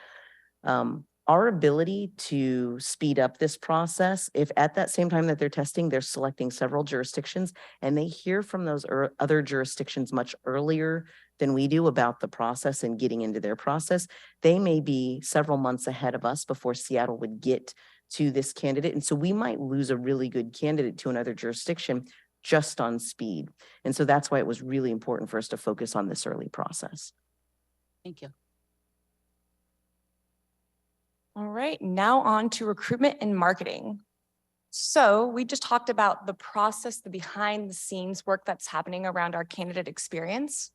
our ability to speed up this process, if at that same time that they're testing, they're selecting several jurisdictions and they hear from those other jurisdictions much earlier than we do about the process and getting into their process, they may be several months ahead of us before Seattle would get to this candidate. And so we might lose a really good candidate to another jurisdiction just on speed. And so that's why it was really important for us to focus on this early process. Thank you. All right, now on to recruitment and marketing. So we just talked about the process, the behind the scenes work that's happening around our candidate experience.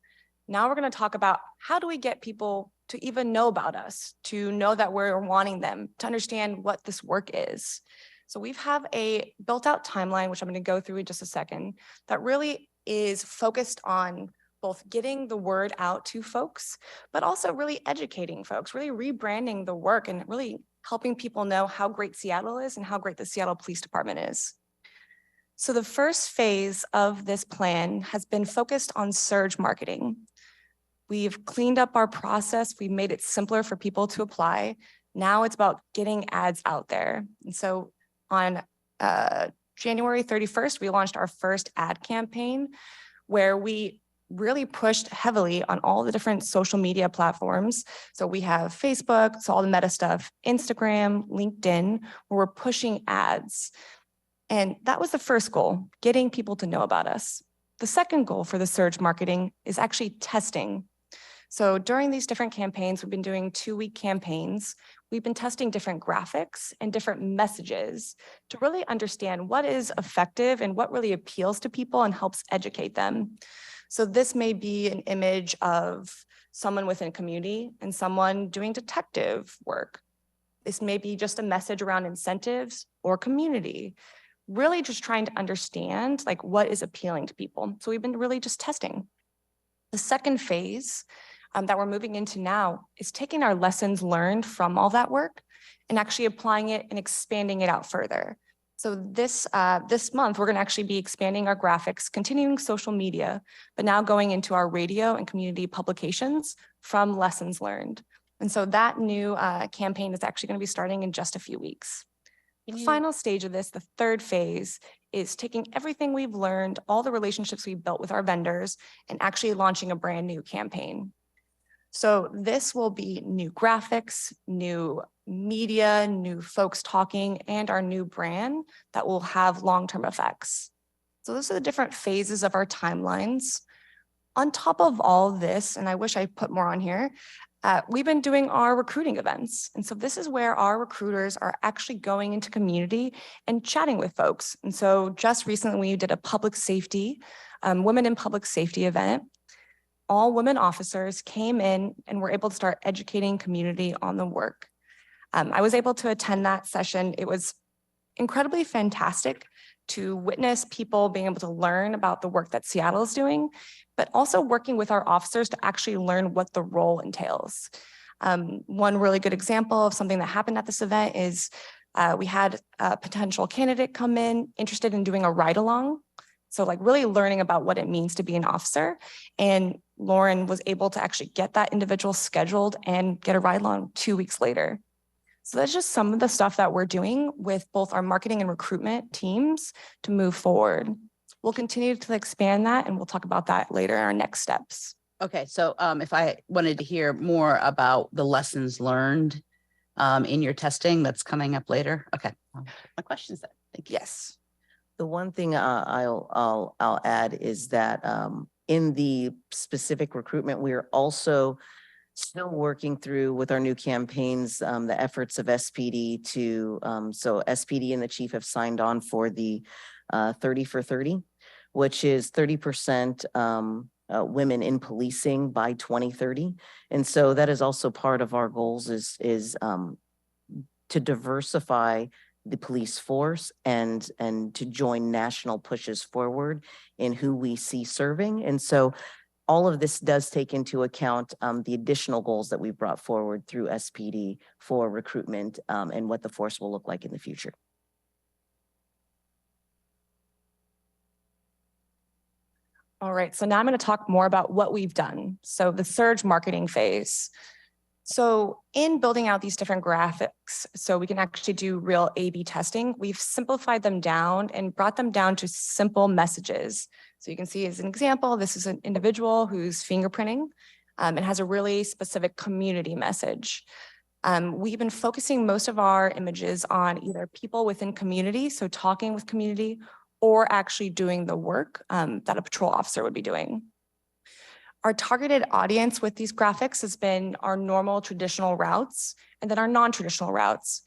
Now we're going to talk about how do we get people to even know about us, to know that we're wanting them, to understand what this work is. So we have a built out timeline, which I'm going to go through in just a second, that really is focused on both getting the word out to folks, but also really educating folks, really rebranding the work and really helping people know how great Seattle is and how great the Seattle Police Department is. So the first phase of this plan has been focused on surge marketing. We've cleaned up our process. We've made it simpler for people to apply. Now it's about getting ads out there. And so on January 31st, we launched our first ad campaign where we really pushed heavily on all the different social media platforms. So we have Facebook, so all the meta stuff, Instagram, LinkedIn, where we're pushing ads. And that was the first goal, getting people to know about us. The second goal for the surge marketing is actually testing. So during these different campaigns, we've been doing 2-week campaigns. We've been testing different graphics and different messages to really understand what is effective and what really appeals to people and helps educate them. So this may be an image of someone within a community and someone doing detective work. This may be just a message around incentives or community, really just trying to understand like what is appealing to people. So we've been really just testing. The second phase that we're moving into now is taking our lessons learned from all that work and actually applying it and expanding it out further. So this month, we're going to actually be expanding our graphics, continuing social media, but now going into our radio and community publications from lessons learned. And so that new campaign is actually going to be starting in just a few weeks. The final stage of this, the third phase, is taking everything we've learned, all the relationships we've built with our vendors, and actually launching a brand new campaign. So this will be new graphics, new media, new folks talking, and our new brand that will have long-term effects. So those are the different phases of our timelines. On top of all this, and I wish I put more on here, we've been doing our recruiting events. And so this is where our recruiters are actually going into community and chatting with folks. And so just recently we did a public safety, women in public safety event. All women officers came in and were able to start educating community on the work. I was able to attend that session. It was incredibly fantastic to witness people being able to learn about the work that Seattle is doing, but also working with our officers to actually learn what the role entails. One really good example of something that happened at this event is we had a potential candidate come in interested in doing a ride-along. So like really learning about what it means to be an officer. And Lauren was able to actually get that individual scheduled and get a ride-along 2 weeks later. So that's just some of the stuff that we're doing with both our marketing and recruitment teams to move forward. We'll continue to expand that, and we'll talk about that later in our next steps. Okay, so if I wanted to hear more about the lessons learned in your testing that's coming up later. Okay, my questions then. Thank you. Yes. The one thing I'll add is that in the specific recruitment, we are also still working through with our new campaigns, the efforts of SPD to, so SPD and the chief have signed on for the 30 for 30, which is 30% women in policing by 2030. And so that is also part of our goals is to diversify the police force and to join national pushes forward in who we see serving. And so all of this does take into account the additional goals that we brought forward through SPD for recruitment and what the force will look like in the future. All right, so now I'm going to talk more about what we've done. So the surge marketing phase. So in building out these different graphics, so we can actually do real A/B testing, we've simplified them down and brought them down to simple messages. So you can see as an example, this is an individual who's fingerprinting and has a really specific community message. We've been focusing most of our images on either people within community, so talking with community, or actually doing the work that a patrol officer would be doing. Our targeted audience with these graphics has been our normal traditional routes and then our non-traditional routes.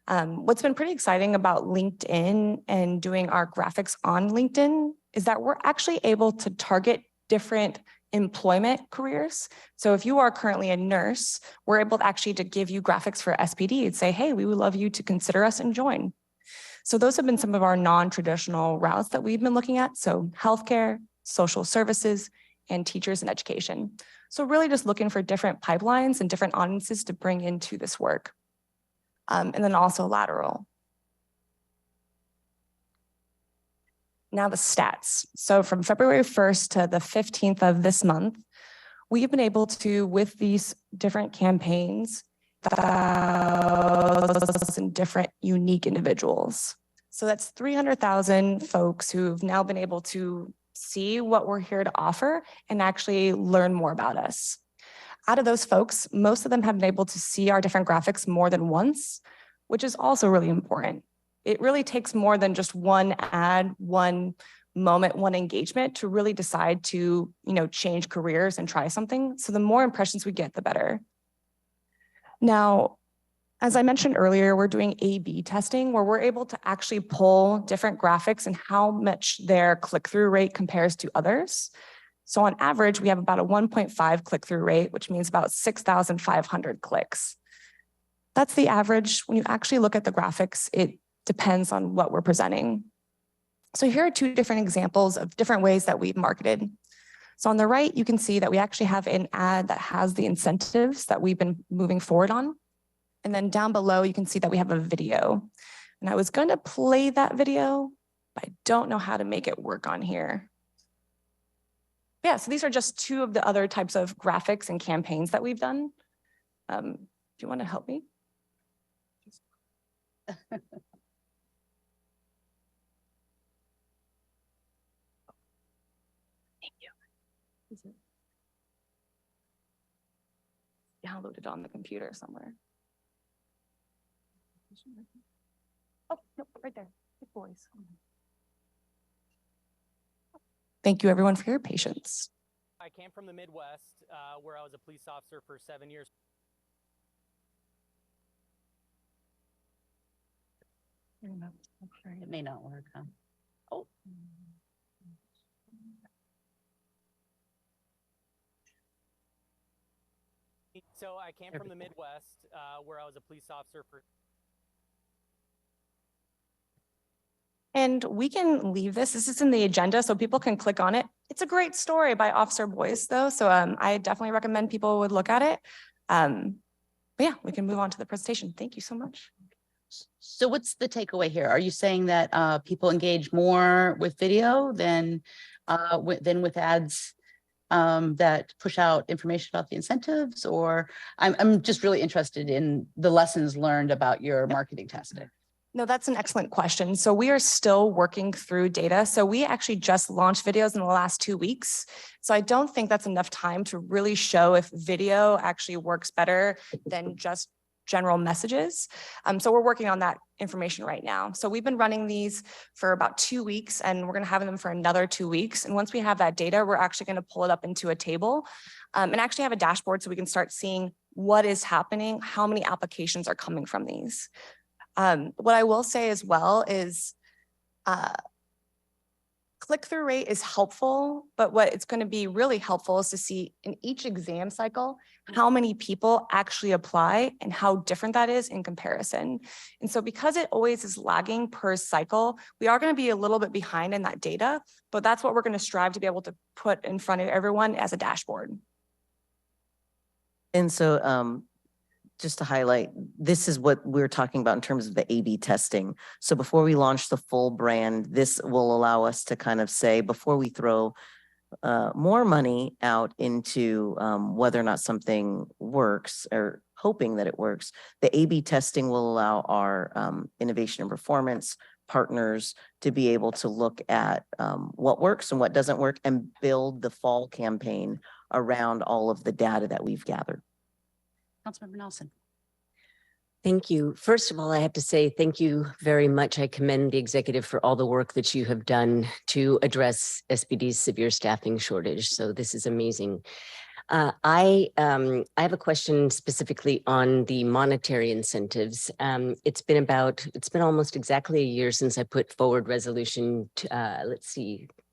What's been pretty exciting about LinkedIn and doing our graphics on LinkedIn is that we're actually able to target different employment careers. So if you are currently a nurse, we're able to actually to give you graphics for SPD and say, hey, we would love you to consider us and join. So those have been some of our non-traditional routes that we've been looking at. So healthcare, social services, and teachers and education. So really just looking for different pipelines and different audiences to bring into this work. And then also lateral. Now the stats. So from February 1st to the 15th of this month, we've been able to, with these different campaigns, and different unique individuals. So that's 300,000 folks who've now been able to see what we're here to offer and actually learn more about us. Out of those folks, most of them have been able to see our different graphics more than once, which is also really important. It really takes more than just one ad, one moment, one engagement to really decide to, change careers and try something. So the more impressions we get, the better. Now, as I mentioned earlier, we're doing A/B testing where we're able to actually pull different graphics and how much their click-through rate compares to others. So on average, we have about a 1.5 click-through rate, which means about 6,500 clicks. That's the average. When you actually look at the graphics, it depends on what we're presenting. So here are two different examples of different ways that we've marketed. So on the right, you can see that we actually have an ad that has the incentives that we've been moving forward on. And then down below, you can see that we have a video. And I was going to play that video, but I don't know how to make it work on here. Yeah, so these are just two of the other types of graphics and campaigns that we've done. Do you want to help me? Thank you. Downloaded on the computer somewhere. Oh, no, right there. Big boys. Thank you, everyone, for your patience. I came from the Midwest, where I was a police officer for 7 years. It may not work, huh? Oh. So I came from the Midwest, where I was a police officer for. And we can leave this. This is in the agenda, so people can click on it. It's a great story by Officer Boyce, though. So I definitely recommend people would look at it. But yeah, we can move on to the presentation. Thank you so much. So what's the takeaway here? Are you saying that people engage more with video than with ads that push out information about the incentives? Or I'm just really interested in the lessons learned about your marketing testing. No, that's an excellent question. So we are still working through data. So we actually just launched videos in the last 2 weeks. So I don't think that's enough time to really show if video actually works better than just general messages. So we're working on that information right now. So we've been running these for about 2 weeks, and we're going to have them for another 2 weeks. And once we have that data, we're actually going to pull it up into a table and actually have a dashboard so we can start seeing what is happening, how many applications are coming from these. What I will say as well is click-through rate is helpful, but what it's going to be really helpful is to see in each exam cycle how many people actually apply and how different that is in comparison. And so because it always is lagging per cycle, we are going to be a little bit behind in that data, but that's what we're going to strive to be able to put in front of everyone as a dashboard. And so just to highlight, this is what we're talking about in terms of the A/B testing. So before we launch the full brand, this will allow us to kind of say, before we throw more money out into whether or not something works or hoping that it works, the A/B testing will allow our innovation and performance partners to be able to look at what works and what doesn't work and build the fall campaign around all of the data that we've gathered. Councilmember Nelson. Thank you. First of all, I have to say thank you very much. I commend the executive for all the work that you have done to address SPD's severe staffing shortage. So this is amazing. I have a question specifically on the monetary incentives. It's been almost exactly a year since I put forward resolution,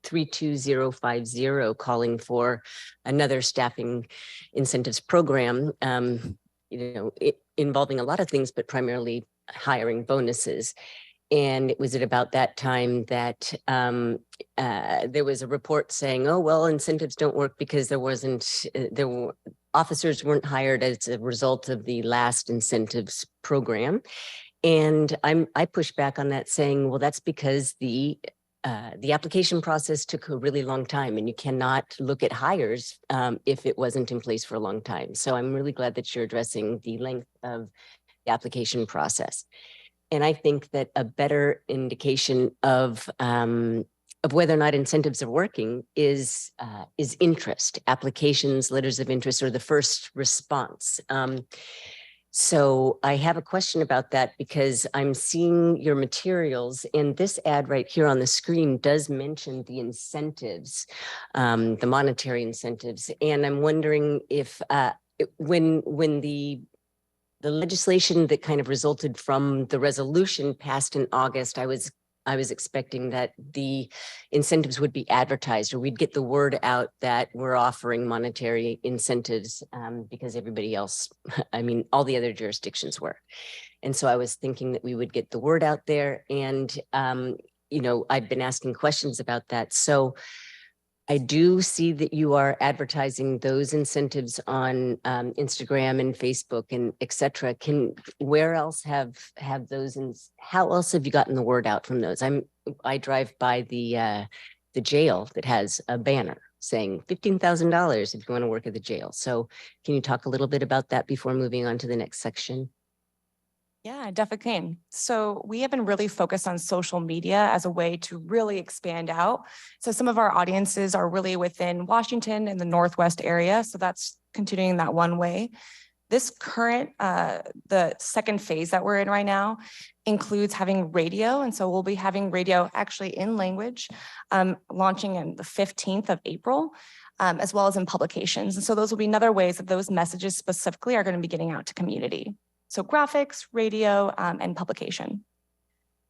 32050, calling for another staffing incentives program. Involving a lot of things, but primarily hiring bonuses. And it was at about that time that there was a report saying, oh, well, incentives don't work because officers weren't hired as a result of the last incentives program. And I pushed back on that saying, well, that's because the application process took a really long time, and you cannot look at hires if it wasn't in place for a long time. So I'm really glad that you're addressing the length of the application process. And I think that a better indication of whether or not incentives are working is interest. Applications, letters of interest, or the first response. So I have a question about that because I'm seeing your materials, and this ad right here on the screen does mention the incentives, the monetary incentives. And I'm wondering if when the legislation that kind of resulted from the resolution passed in August, I was expecting that the incentives would be advertised, or we'd get the word out that we're offering monetary incentives because everybody else, I mean, all the other jurisdictions were. And so I was thinking that we would get the word out there. And, I've been asking questions about that. So I do see that you are advertising those incentives on Instagram and Facebook and et cetera. Where else have those, and how else have you gotten the word out from those? I drive by the jail that has a banner saying $15,000 if you want to work at the jail. So can you talk a little bit about that before moving on to the next section? Yeah, I definitely can. So we have been really focused on social media as a way to really expand out. So some of our audiences are really within Washington and the Northwest area. So that's continuing that one way. This current, the second phase that we're in right now includes having radio. And so we'll be having radio actually in language, launching on the 15th of April, as well as in publications. And so those will be another ways that those messages specifically are going to be getting out to community. So graphics, radio, and publication.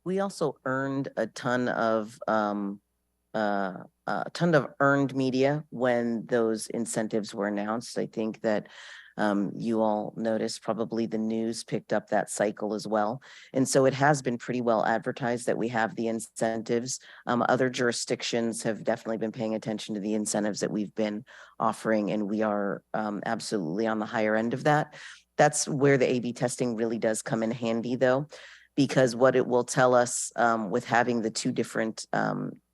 We also earned a ton of earned media when those incentives were announced. I think that You all noticed probably the news picked up that cycle as well. And so it has been pretty well advertised that we have the incentives. Other jurisdictions have definitely been paying attention to the incentives that we've been offering, and we are absolutely on the higher end of that. That's where the A/B testing really does come in handy though, because what it will tell us with having the two different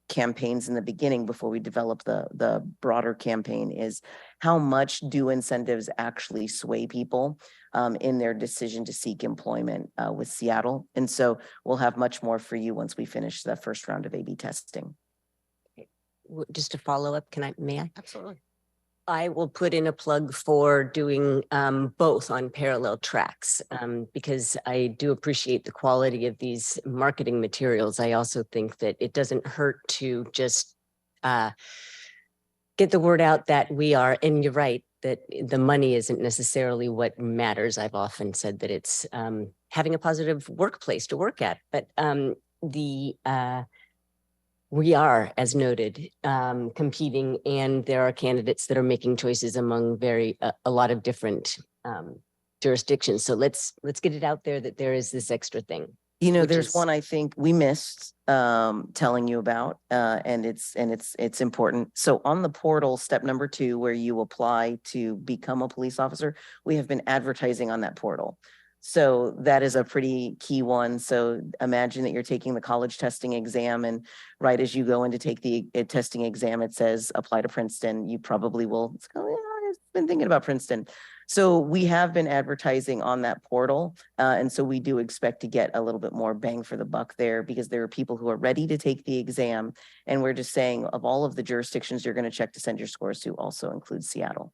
campaigns in the beginning before we develop the broader campaign is how much do incentives actually sway people in their decision to seek employment with Seattle. And so we'll have much more for you once we finish the first round of A/B testing. Just to follow up, may I? Absolutely. I will put in a plug for doing both on parallel tracks because I do appreciate the quality of these marketing materials. I also think that it doesn't hurt to just get the word out that we are, and you're right, that the money isn't necessarily what matters. I've often said that it's having a positive workplace to work at, but we are, as noted, competing, and there are candidates that are making choices among a lot of different jurisdictions. So let's get it out there that there is this extra thing. You know, which there's is- one I think we missed telling you about, and it's important. So on the portal, step number 2, where you apply to become a police officer, we have been advertising on that portal. So that is a pretty key one. So imagine that you're taking the college testing exam, and right as you go in to take the testing exam, it says apply to Princeton. You probably will, I've been thinking about Princeton. So we have been advertising on that portal. And so we do expect to get a little bit more bang for the buck there, because there are people who are ready to take the exam. And we're just saying, of all of the jurisdictions you're going to check to send your scores to, also includes Seattle.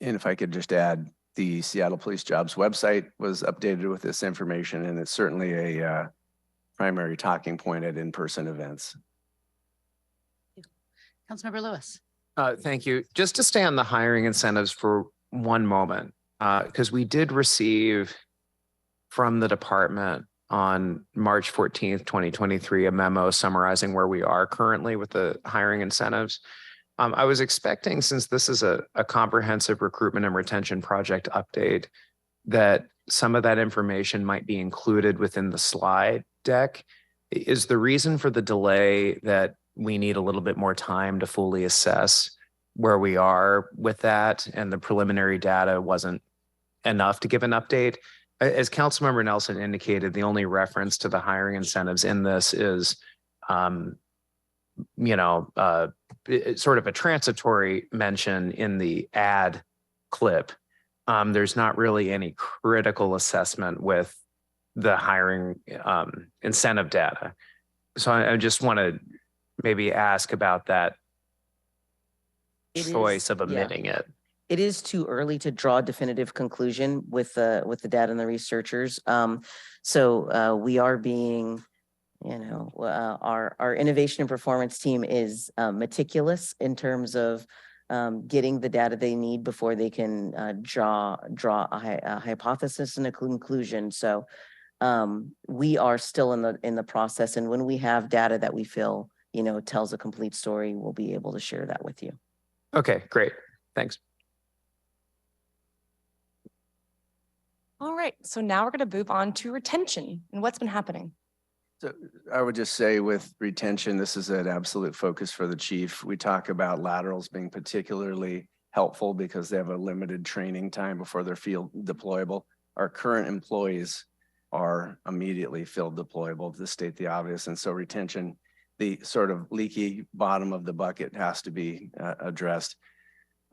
And if I could just add, the Seattle Police Jobs website was updated with this information, and it's certainly a primary talking point at in-person events. Councilmember Lewis. Thank you. Just to stay on the hiring incentives for one moment, because we did receive from the department on March 14th, 2023, a memo summarizing where we are currently with the hiring incentives. I was expecting, since this is a comprehensive recruitment and retention project update, that some of that information might be included within the slide deck. Is the reason for the delay that we need a little bit more time to fully assess where we are with that, and the preliminary data wasn't enough to give an update? As Councilmember Nelson indicated, the only reference to the hiring incentives in this is, it's sort of a transitory mention in the ad clip. There's not really any critical assessment with the hiring incentive data. So I just want to maybe ask about that choice of omitting it. It is too early to draw a definitive conclusion with the data and the researchers. So we are being, our innovation and performance team is meticulous in terms of getting the data they need before they can draw a hypothesis and a conclusion. So we are still in the process, and when we have data that we feel tells a complete story, we'll be able to share that with you. Okay, great. Thanks. All right, so now we're going to move on to retention and what's been happening. So I would just say with retention, this is an absolute focus for the chief. We talk about laterals being particularly helpful because they have a limited training time before they're field deployable. Our current employees are immediately field deployable, to state the obvious. And so retention, the sort of leaky bottom of the bucket, has to be addressed.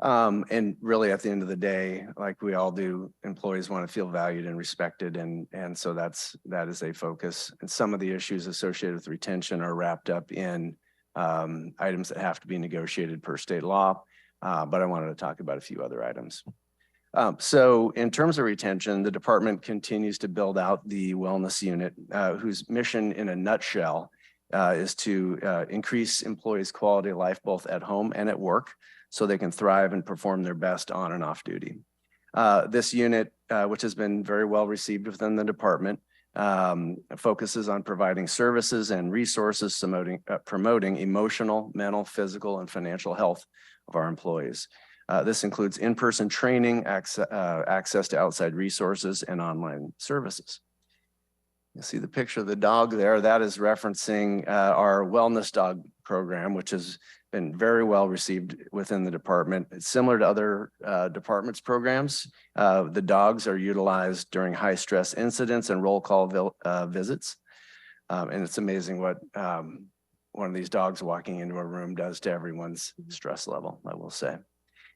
And really at the end of the day, like we all do, employees want to feel valued and respected. And so that is a focus. And some of the issues associated with retention are wrapped up in items that have to be negotiated per state law. But I wanted to talk about a few other items. So in terms of retention, the department continues to build out the wellness unit, whose mission in a nutshell is to increase employees' quality of life, both at home and at work, so they can thrive and perform their best on and off duty. This unit, which has been very well received within the department, focuses on providing services and resources promoting emotional, mental, physical, and financial health of our employees. This includes in-person training, access to outside resources, and online services. You see the picture of the dog there. That is referencing our wellness dog program, which has been very well received within the department. It's similar to other departments' programs. The dogs are utilized during high stress incidents and roll call visits. And it's amazing what one of these dogs walking into a room does to everyone's stress level, I will say.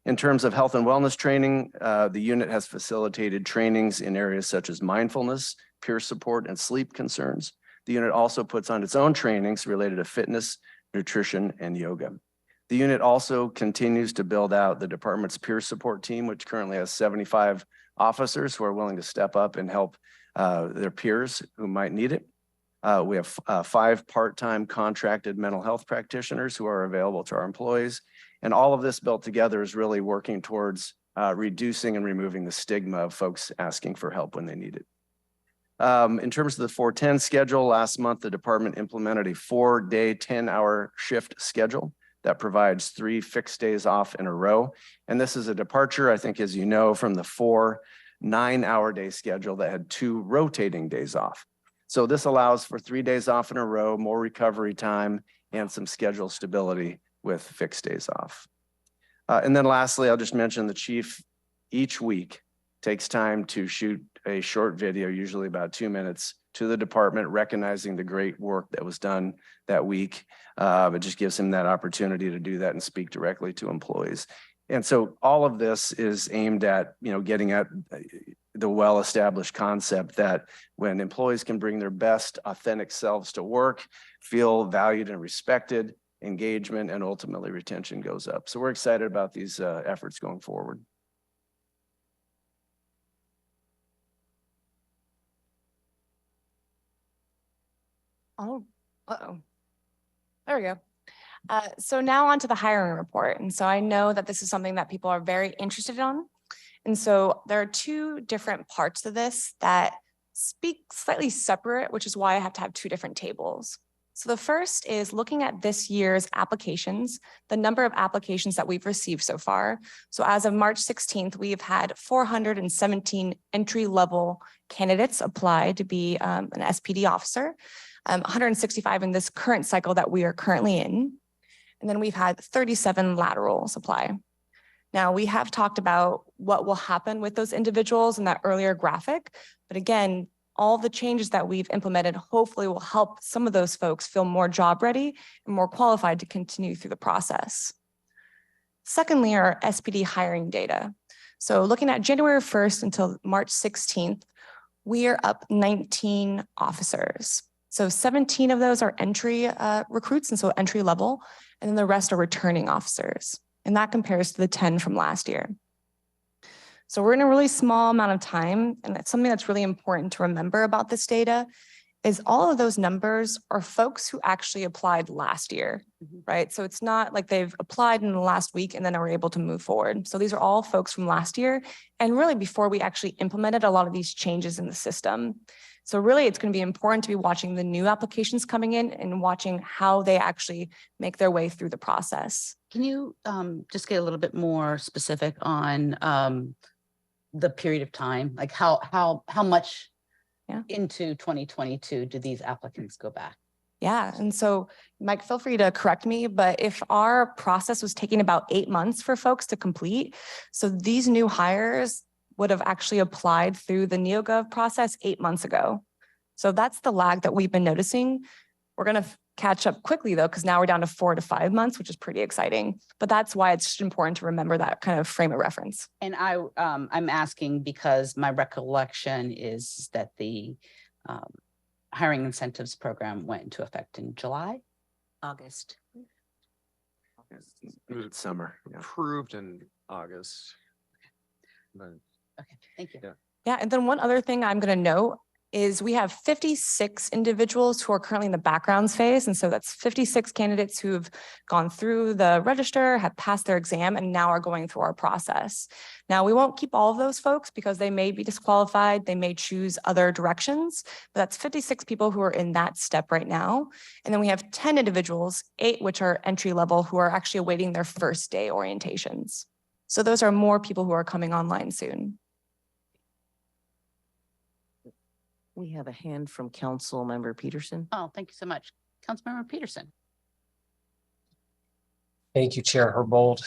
In terms of health and wellness training, the unit has facilitated trainings in areas such as mindfulness, peer support, and sleep concerns. The unit also puts on its own trainings related to fitness, nutrition, and yoga. The unit also continues to build out the department's peer support team, which currently has 75 officers who are willing to step up and help their peers who might need it. We have 5 part-time contracted mental health practitioners who are available to our employees. And all of this built together is really working towards reducing and removing the stigma of folks asking for help when they need it. In terms of the 410 schedule, last month, the department implemented a 4-day, 10-hour shift schedule that provides 3 fixed days off in a row. And this is a departure, I think, as you know, from the 4 9-hour day schedule that had 2 rotating days off. So this allows for 3 days off in a row, more recovery time, and some schedule stability with fixed days off. And then lastly, I'll just mention the chief each week takes time to shoot a short video, usually about 2 minutes, to the department, recognizing the great work that was done that week. It just gives him that opportunity to do that and speak directly to employees. And so all of this is aimed at, getting at the well-established concept that when employees can bring their best authentic selves to work, feel valued and respected, engagement and ultimately retention goes up. So we're excited about these efforts going forward. Oh, there we go. So now on to the hiring report. And so I know that this is something that people are very interested in. And so there are 2 different parts to this that speak slightly separate, which is why I have to have 2 different tables. So the first is looking at this year's applications, the number of applications that we've received so far. So as of March 16th, we've had 417 entry-level candidates apply to be an SPD officer, 165 in this current cycle that we are currently in. And then we've had 37 laterals apply. Now, we have talked about what will happen with those individuals in that earlier graphic, but again, all the changes that we've implemented hopefully will help some of those folks feel more job ready and more qualified to continue through the process. Secondly, our SPD hiring data. So looking at January 1st until March 16th, we are up 19 officers. So 17 of those are entry recruits, and so entry level, and then the rest are returning officers. And that compares to the 10 from last year. So we're in a really small amount of time, and it's something that's really important to remember about this data is all of those numbers are folks who actually applied last year, right? So it's not like they've applied in the last week and then are able to move forward. So these are all folks from last year, and really before we actually implemented a lot of these changes in the system. So really, it's going to be important to be watching the new applications coming in and watching how they actually make their way through the process. Can you just get a little bit more specific on the period of time? Like how much into 2022 do these applicants go back? Yeah, and so Mike, feel free to correct me, but if our process was taking about 8 months for folks to complete, so these new hires would have actually applied through the NeoGov process 8 months ago. So that's the lag that we've been noticing. We're going to catch up quickly though, because now we're down to 4 to 5 months, which is pretty exciting. But that's why it's important to remember that kind of frame of reference. And I'm asking because my recollection is that the hiring incentives program went into effect in July, August. Summer. Yeah. Approved in August. But Okay, thank you. Yeah, and then one other thing I'm going to note is we have 56 individuals who are currently in the backgrounds phase. And so that's 56 candidates who have gone through the register, have passed their exam, and now are going through our process. Now, we won't keep all of those folks because they may be disqualified. They may choose other directions, but that's 56 people who are in that step right now. And then we have 10 individuals, 8 which are entry level, who are actually awaiting their first day orientations. So those are more people who are coming online soon. We have a hand from Council Member Peterson. Oh, thank you so much. Councilmember Peterson. Thank you, Chair Herbold.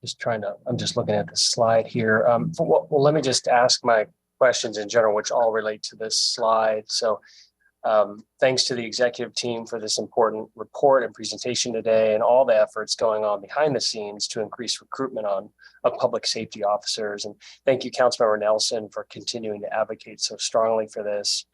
I'm just looking at the slide here. Well, let me just ask my questions in general, which all relate to this slide. So thanks to the executive team for this important report and presentation today and all the efforts going on behind the scenes to increase recruitment of public safety officers. And thank you, Councilmember Nelson, for continuing to advocate so strongly for this.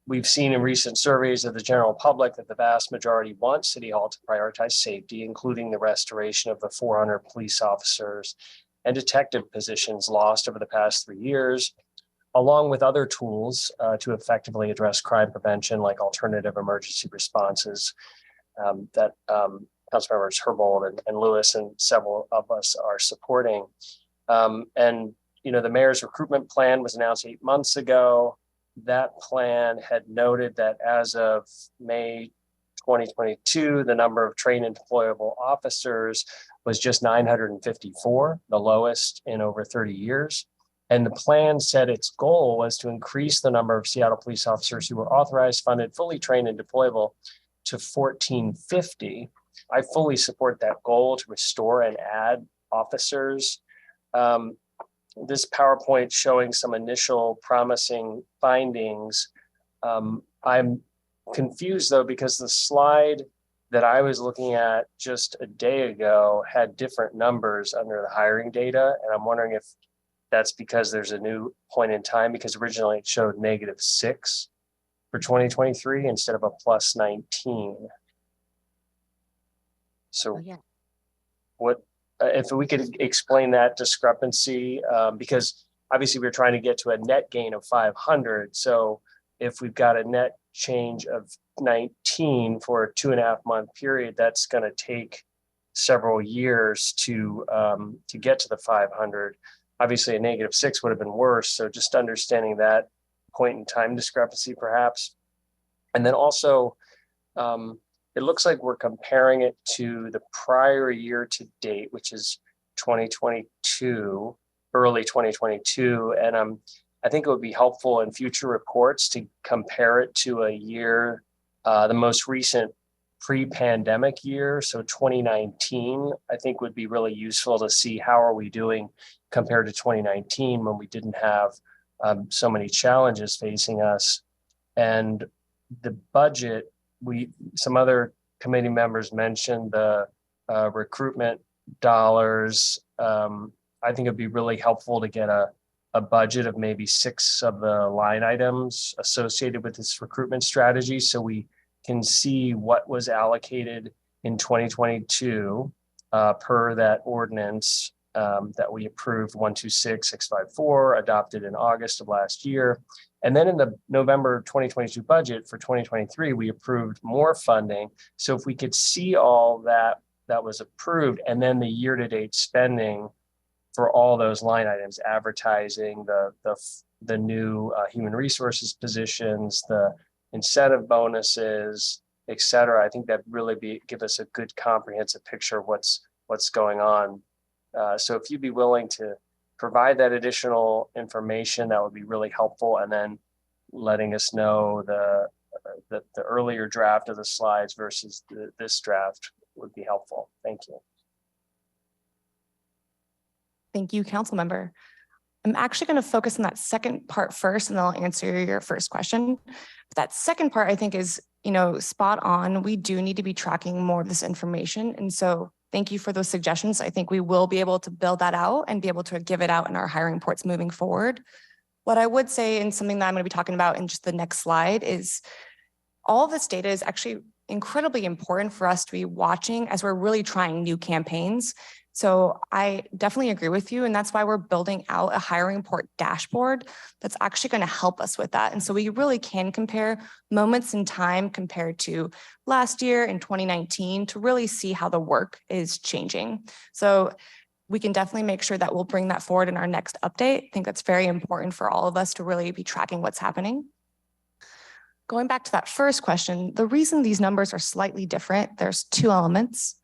We've seen in recent surveys of the general public that the vast majority want City Hall to prioritize safety, including the restoration of the 400 police officers and detective positions lost over the past 3 years, along with other tools to effectively address crime prevention, like alternative emergency responses that Councilmembers Herbold and Lewis and several of us are supporting. And, you know, the mayor's recruitment plan was announced 8 months ago. That plan had noted that as of May 2022, the number of trained and deployable officers was just 954, the lowest in over 30 years. And the plan said its goal was to increase the number of Seattle police officers who were authorized, funded, fully trained, and deployable to 1,450. I fully support that goal to restore and add officers. This PowerPoint showing some initial promising findings. I'm confused though, because the slide that I was looking at just a day ago had different numbers under the hiring data. And I'm wondering if that's because there's a new point in time, because originally it showed -6 for 2023 instead of a +19. So what, if we could explain that discrepancy, because obviously we're trying to get to a net gain of 500. So if we've got a net change of 19 for a 2.5 month period, that's going to take several years to get to the 500. Obviously a -6 would have been worse. So just understanding that point in time discrepancy perhaps. And then also, it looks like we're comparing it to the prior year to date, which is 2022, early 2022. And I think it would be helpful in future reports to compare it to a year, the most recent pre-pandemic year. So 2019, I think would be really useful to see how are we doing compared to 2019 when we didn't have so many challenges facing us. And the budget, some other committee members mentioned the recruitment dollars. I think it'd be really helpful to get a budget of maybe 6 of the line items associated with this recruitment strategy, so we can see what was allocated in 2022 per that ordinance that we approved 126654, adopted in August of last year. And then in the November 2022 budget for 2023, we approved more funding. So if we could see all that was approved, and then the year-to-date spending for all those line items, advertising, the new human resources positions, the incentive bonuses, et cetera, I think that really give us a good comprehensive picture of what's going on. So if you'd be willing to provide that additional information, that would be really helpful. And then letting us know the earlier draft of the slides versus this draft would be helpful. Thank you. Thank you, council member. I'm actually going to focus on that second part first, and then I'll answer your first question. That second part, I think, is, spot on. We do need to be tracking more of this information. And so thank you for those suggestions. I think we will be able to build that out and be able to give it out in our hiring reports moving forward. What I would say, and something that I'm going to be talking about in just the next slide, is all of this data is actually incredibly important for us to be watching as we're really trying new campaigns. So I definitely agree with you. And that's why we're building out a hiring report dashboard that's actually going to help us with that. And so we really can compare moments in time compared to last year in 2019 to really see how the work is changing. So we can definitely make sure that we'll bring that forward in our next update. I think that's very important for all of us to really be tracking what's happening. Going back to that first question, the reason these numbers are slightly different, there's 2 elements.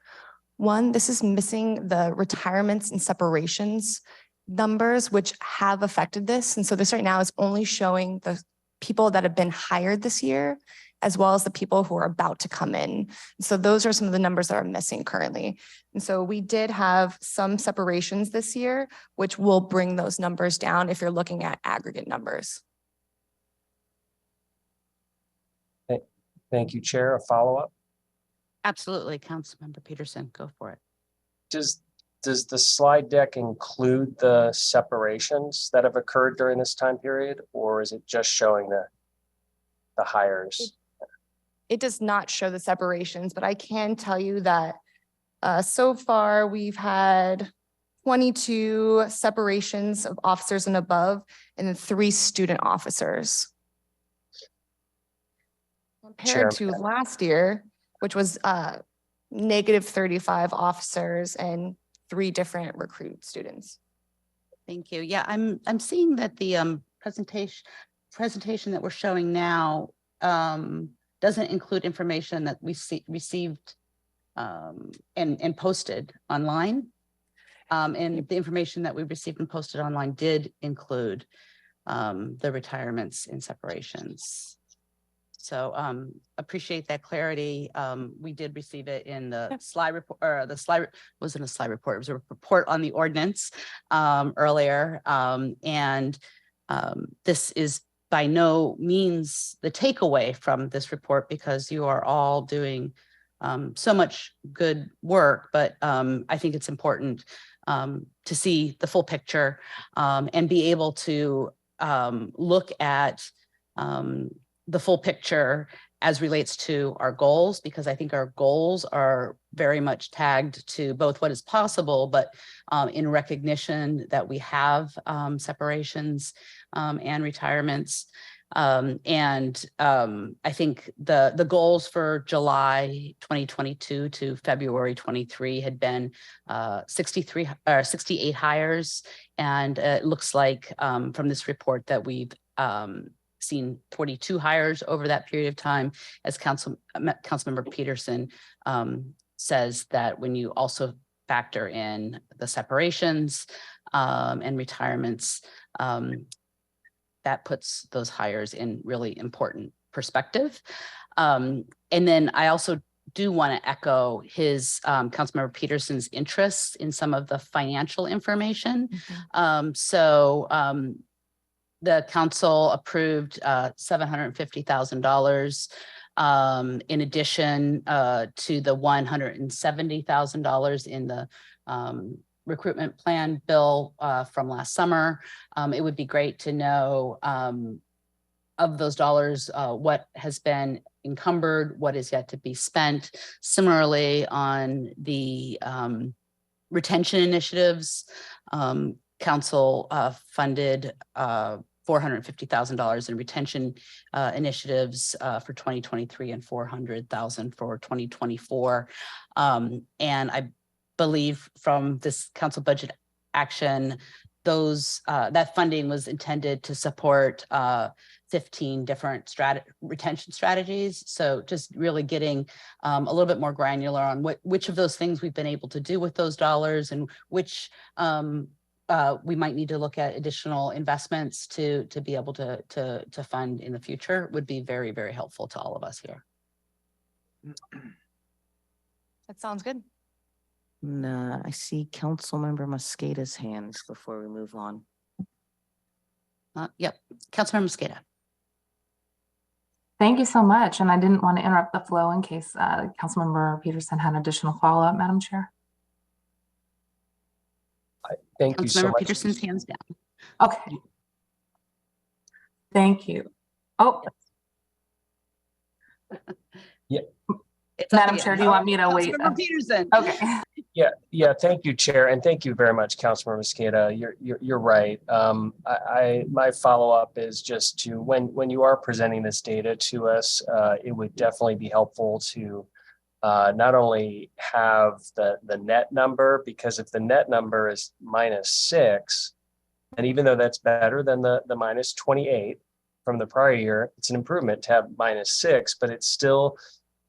One, this is missing the retirements and separations numbers, which have affected this. And so this right now is only showing the people that have been hired this year, as well as the people who are about to come in. So those are some of the numbers that are missing currently. And so we did have some separations this year, which will bring those numbers down if you're looking at aggregate numbers. Thank you, Chair. A follow-up? Absolutely. Councilmember Peterson, go for it. Does the slide deck include the separations that have occurred during this time period, or is it just showing the hires? It does not show the separations, but I can tell you that so far we've had 22 separations of officers and above, and then 3 student officers. Compared to last year, which was negative 35 officers and 3 different recruit students. Thank you. Yeah, I'm seeing that the presentation that we're showing now doesn't include information that we received and posted online. And the information that we received and posted online did include the retirements and separations. So appreciate that clarity. We did receive it in the slide report, or the slide wasn't a slide report, it was a report on the ordinance earlier. This is by no means the takeaway from this report, because you are all doing so much good work, but I think it's important to see the full picture and be able to look at the full picture as relates to our goals, because I think our goals are very much tagged to both what is possible, but in recognition that we have separations and retirements. I think the goals for July 2022 to February 23 had been 68 hires. And it looks like from this report that we've seen 42 hires over that period of time, as Councilmember Peterson says that when you also factor in the separations and retirements, that puts those hires in really important perspective. And then I also do want to echo his Councilmember Peterson's interests in some of the financial information. The council approved $750,000 in addition to the $170,000 in the recruitment plan bill from last summer. It would be great to know of those dollars, what has been encumbered, what is yet to be spent. Similarly, on the retention initiatives, council funded $450,000 in retention initiatives for 2023 and $400,000 for 2024. And I believe from this council budget action, that funding was intended to support 15 different retention strategies. So just really getting a little bit more granular on which of those things we've been able to do with those dollars, and which we might need to look at additional investments to be able to fund in the future would be very, very helpful to all of us here. That sounds good. I see Councilmember Mosqueda's hands before we move on. Yep, Councilmember Mosqueda. Thank you so much. And I didn't want to interrupt the flow in case Councilmember Peterson had additional follow-up, Madam Chair. Thank you so Councilmember much. Peterson's hands down. Okay. Thank you. Oh. Yeah. Madam Chair, do you want me to wait? Councilmember Peterson. Okay. Yeah. Thank you, Chair, and thank you very much, Councilmember Mosqueda. You're right. My follow-up is just to when you are presenting this data to us, it would definitely be helpful to not only have the net number, because if the net number is -6, and even though that's better than the -28 from the prior year, it's an improvement to have -6, but it's still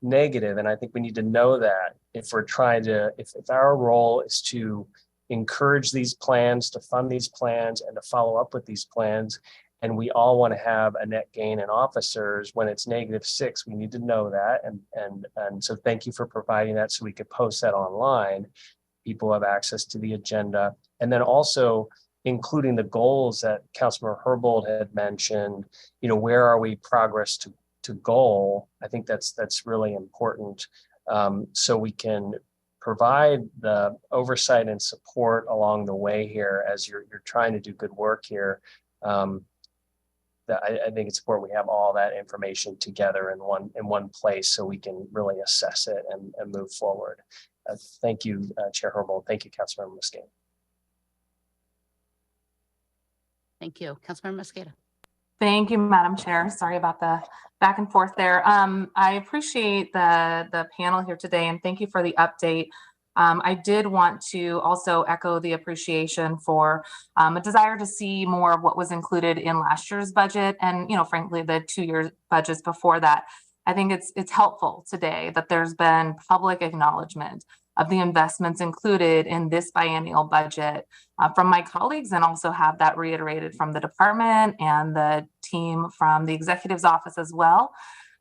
negative. And I think we need to know that if we're trying to, if our role is to encourage these plans, to fund these plans, and to follow up with these plans, and we all want to have a net gain in officers when it's -6, we need to know that. And so thank you for providing that so we could post that online. People have access to the agenda. And then also including the goals that Councilmember Herbold had mentioned, where are we progress to goal? I think that's really important. So we can provide the oversight and support along the way here as you're trying to do good work here. That I think it's important we have all that information together in one place so we can really assess it and move forward. Thank you, Chair Herbold. Thank you, Councilmember Mosqueda. Thank you. Councilmember Mosqueda. Thank you, Madam Chair. Sorry about the back and forth there. I appreciate the panel here today, and thank you for the update. I did want to also echo the appreciation for a desire to see more of what was included in last year's budget and, frankly, the 2 year budgets before that. I think it's helpful today that there's been public acknowledgement of the investments included in this biennial budget from my colleagues, and also have that reiterated from the department and the team from the executive's office as well,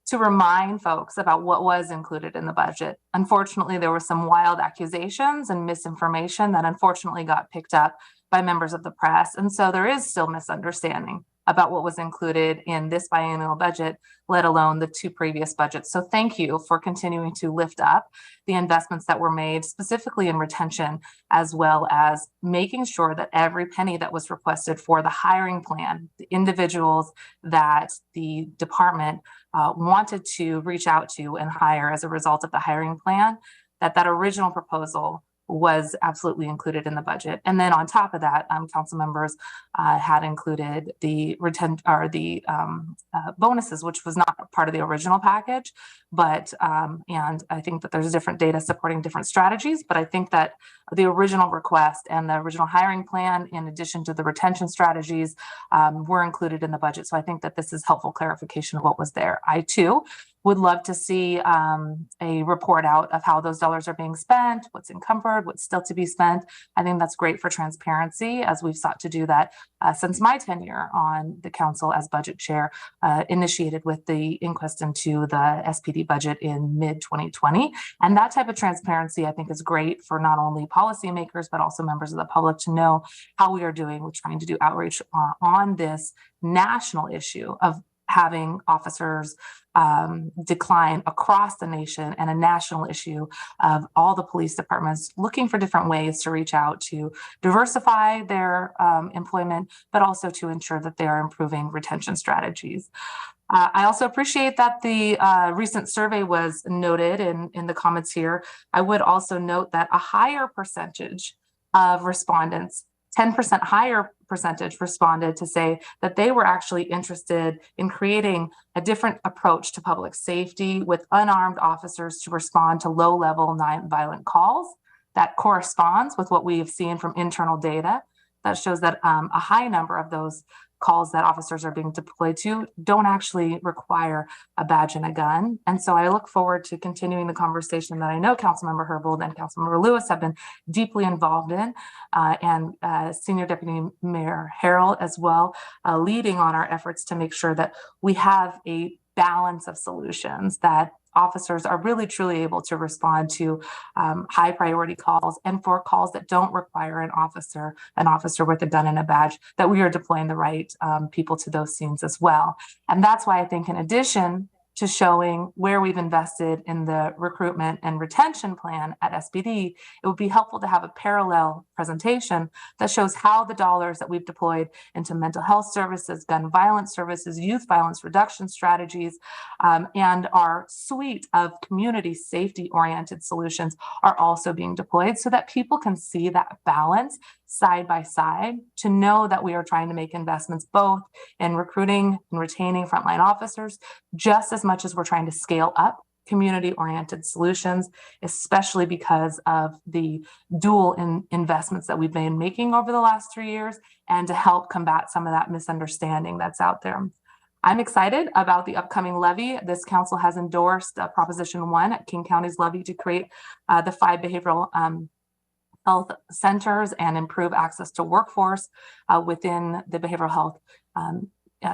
to remind folks about what was included in the budget. Unfortunately, there were some wild accusations and misinformation that unfortunately got picked up by members of the press. And so there is still misunderstanding about what was included in this biennial budget, let alone the 2 previous budgets. So thank you for continuing to lift up the investments that were made, specifically in retention, as well as making sure that every penny that was requested for the hiring plan, the individuals that the department wanted to reach out to and hire as a result of the hiring plan, that original proposal was absolutely included in the budget. And then on top of that, council members had included the bonuses, which was not part of the original package, but and I think that there's different data supporting different strategies, but I think that the original request and the original hiring plan, in addition to the retention strategies, were included in the budget. So I think that this is helpful clarification of what was there. I too would love to see a report out of how those dollars are being spent, what's encumbered, what's still to be spent. I think that's great for transparency, as we've sought to do that since my tenure on the council as budget chair, initiated with the inquest into the SPD budget in mid-2020. And that type of transparency, I think, is great for not only policymakers, but also members of the public to know how we are doing. We're trying to do outreach on this national issue of having officers decline across the nation, and a national issue of all the police departments looking for different ways to reach out to diversify their employment, but also to ensure that they are improving retention strategies. I also appreciate that the recent survey was noted in the comments here. I would also note that a higher percentage of respondents, 10% higher percentage, responded to say that they were actually interested in creating a different approach to public safety with unarmed officers to respond to low-level nonviolent calls. That corresponds with what we have seen from internal data that shows that a high number of those calls that officers are being deployed to don't actually require a badge and a gun. And so I look forward to continuing the conversation that I know Councilmember Herbold and Councilmember Lewis have been deeply involved in, and Senior Deputy Mayor Harrell as well, leading on our efforts to make sure that we have a balance of solutions, that officers are really truly able to respond to high priority calls, and for calls that don't require an officer with a gun and a badge, that we are deploying the right people to those scenes as well. And that's why I think, in addition to showing where we've invested in the recruitment and retention plan at SPD, it would be helpful to have a parallel presentation that shows how the dollars that we've deployed into mental health services, gun violence services, youth violence reduction strategies, and our suite of community safety oriented solutions are also being deployed, so that people can see that balance side by side, to know that we are trying to make investments both in recruiting and retaining frontline officers, just as much as we're trying to scale up community-oriented solutions, especially because of the dual investments that we've been making over the last 3 years, and to help combat some of that misunderstanding that's out there. I'm excited about the upcoming levy. This council has endorsed Proposition 1 at King County's levy to create the 5 behavioral health centers and improve access to workforce within the behavioral health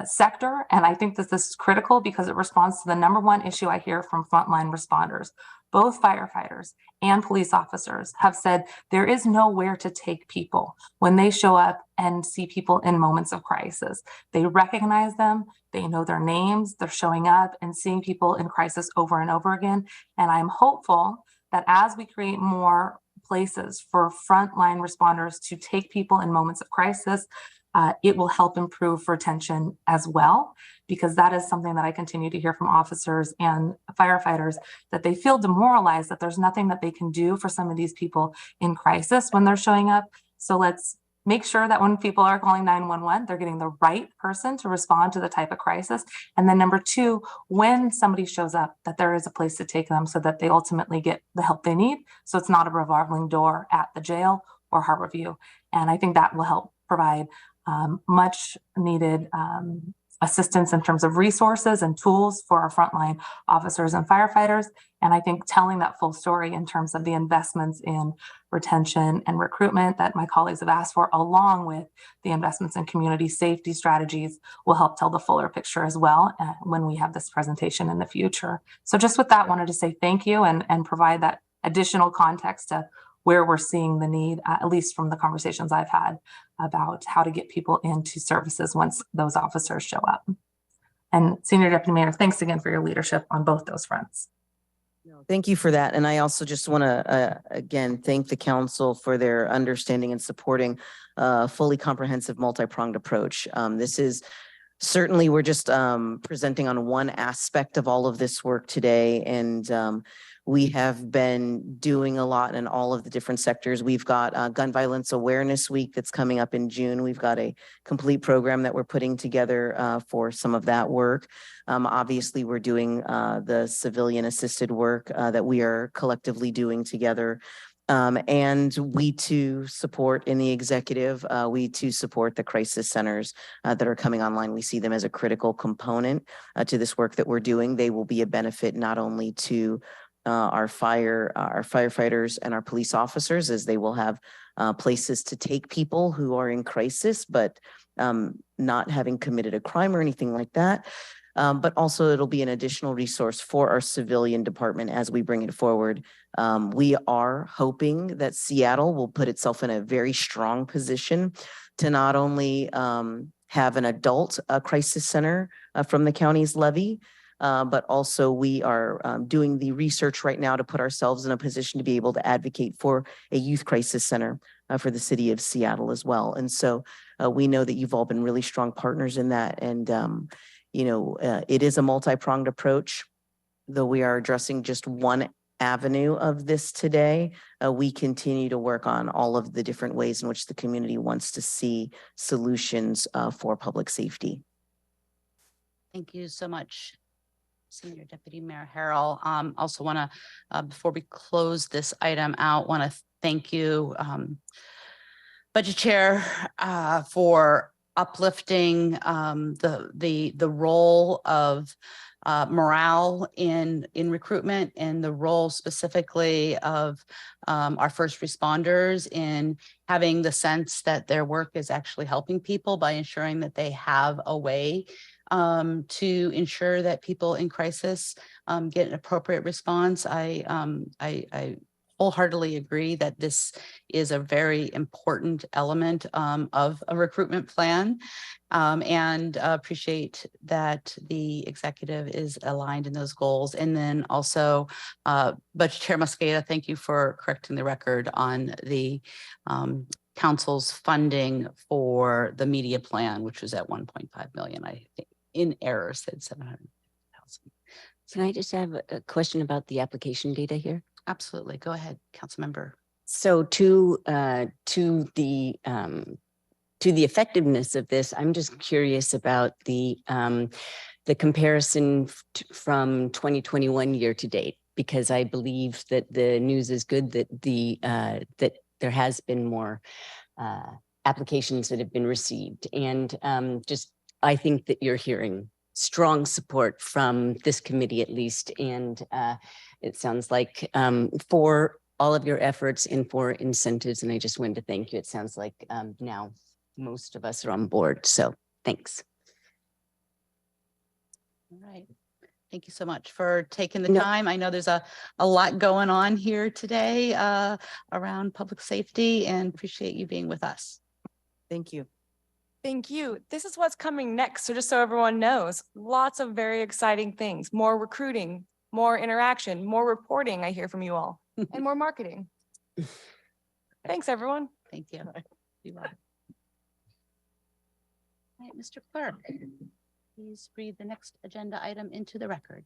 sector. And I think that this is critical because it responds to the number one issue I hear from frontline responders. Both firefighters and police officers have said there is nowhere to take people when they show up and see people in moments of crisis. They recognize them, they know their names, they're showing up and seeing people in crisis over and over again. And I'm hopeful that as we create more places for frontline responders to take people in moments of crisis, it will help improve retention as well, because that is something that I continue to hear from officers and firefighters, that they feel demoralized, that there's nothing that they can do for some of these people in crisis when they're showing up. So let's make sure that when people are calling 911, they're getting the right person to respond to the type of crisis. And then number 2, when somebody shows up, that there is a place to take them so that they ultimately get the help they need. So it's not a revolving door at the jail or Harborview. And I think that will help provide much needed assistance in terms of resources and tools for our frontline officers and firefighters. And I think telling that full story in terms of the investments in retention and recruitment that my colleagues have asked for, along with the investments in community safety strategies, will help tell the fuller picture as well when we have this presentation in the future. So just with that, wanted to say thank you and provide that additional context to where we're seeing the need, at least from the conversations I've had about how to get people into services once those officers show up. And Senior Deputy Mayor, thanks again for your leadership on both those fronts. Thank you for that. And I also just want to, again, thank the council for their understanding and supporting a fully comprehensive multi-pronged approach. This is certainly, we're just presenting on one aspect of all of this work today. And we have been doing a lot in all of the different sectors. We've got Gun Violence Awareness Week that's coming up in June. We've got a complete program that we're putting together for some of that work. Obviously, we're doing the civilian assisted work that we are collectively doing together. And we too support in the executive, we too support the crisis centers that are coming online. We see them as a critical component to this work that we're doing. They will be a benefit not only to our firefighters and our police officers, as they will have places to take people who are in crisis, but not having committed a crime or anything like that. But also it'll be an additional resource for our civilian department as we bring it forward. We are hoping that Seattle will put itself in a very strong position to not only have an adult crisis center from the county's levy, but also we are doing the research right now to put ourselves in a position to be able to advocate for a youth crisis center for the city of Seattle as well. And so we know that you've all been really strong partners in that. And it is a multi-pronged approach, though we are addressing just one avenue of this today. We continue to work on all of the different ways in which the community wants to see solutions for public safety. Thank you so much, Senior Deputy Mayor Harrell. Also want to, before we close this item out, want to thank you, Budget Chair, for uplifting the role of morale in recruitment, and the role specifically of our first responders in having the sense that their work is actually helping people by ensuring that they have a way to ensure that people in crisis get an appropriate response. I wholeheartedly agree that this is a very important element of a recruitment plan, and appreciate that the executive is aligned in those goals. And then also, Budget Chair Mosqueda, thank you for correcting the record on the council's funding for the media plan, which was at 1.5 million. I think in error said 700,000. Can I just have a question about the application data here? Absolutely. Go ahead, council member. So to the effectiveness of this, I'm just curious about the comparison from 2021 year to date, because I believe that the news is good that that there has been more applications that have been received, and just I think that you're hearing strong support from this committee at least. And it sounds like for all of your efforts and for incentives. And I just wanted to thank you. It sounds like now most of us are on board. So thanks. All right. Thank you so much for taking the No. time. I know there's a lot going on here today around public safety, and appreciate you being with us. Thank you. Thank you. This is what's coming next. So just so everyone knows, lots of very exciting things, more recruiting, more interaction, more reporting, I hear from you all, and more marketing. Thanks, everyone. Thank you. Be well. All right, Mr. Clerk, please read the next agenda item into the record.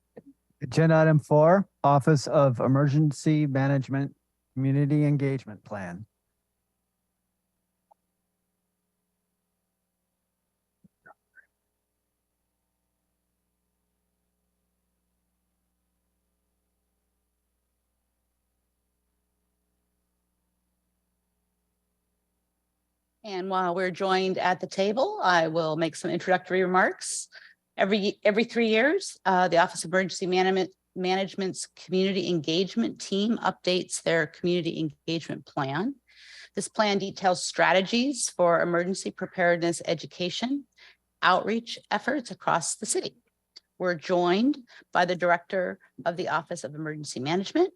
Agenda item 4, Office of Emergency Management Community Engagement Plan. And while we're joined at the table, I will make some introductory remarks. Every 3 years, the Office of Emergency Management's Community Engagement Team updates their community engagement plan. This plan details strategies for emergency preparedness education, outreach efforts across the city. We're joined by the Director of the Office of Emergency Management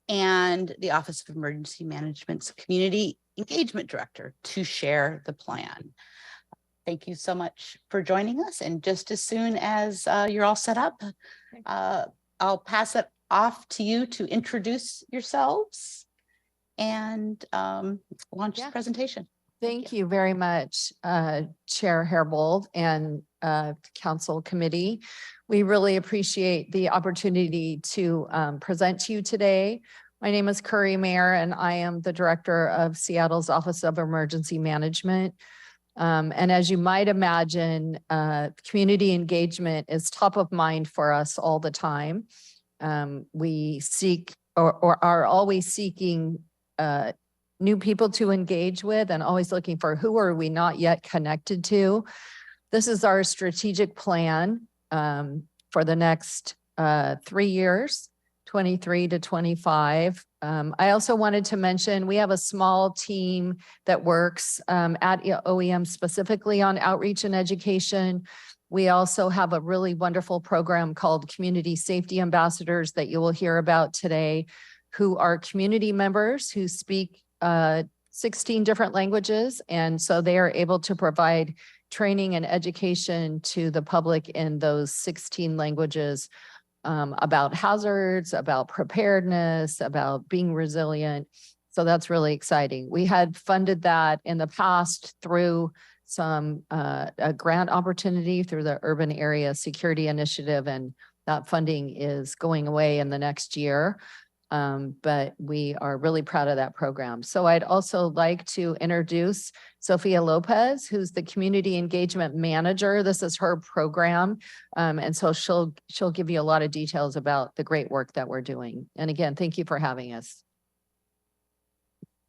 and the Office of Emergency Management's Community Engagement Director to share the plan. Thank you so much for joining us. And just as soon as you're all set up, I'll pass it off to you to introduce yourselves and launch the presentation. Thank you very much, Chair Herbold and Council Committee. We really appreciate the opportunity to present to you today. My name is Curry Mayer, and I am the Director of Seattle's Office of Emergency Management. And as you might imagine, community engagement is top of mind for us all the time. We seek or are always seeking new people to engage with and always looking for who are we not yet connected to. This is our strategic plan for the next 3 years, 23 to 25. I also wanted to mention we have a small team that works at OEM specifically on outreach and education. We also have a really wonderful program called Community Safety Ambassadors that you will hear about today, who are community members who speak 16 different languages. And so they are able to provide training and education to the public in those 16 languages about hazards, about preparedness, about being resilient. So that's really exciting. We had funded that in the past through some a grant opportunity through the Urban Area Security Initiative, and that funding is going away in the next year. But we are really proud of that program. So I'd also like to introduce Sophia Lopez, who's the Community Engagement Manager. This is her program. And so she'll give you a lot of details about the great work that we're doing. And again, thank you for having us.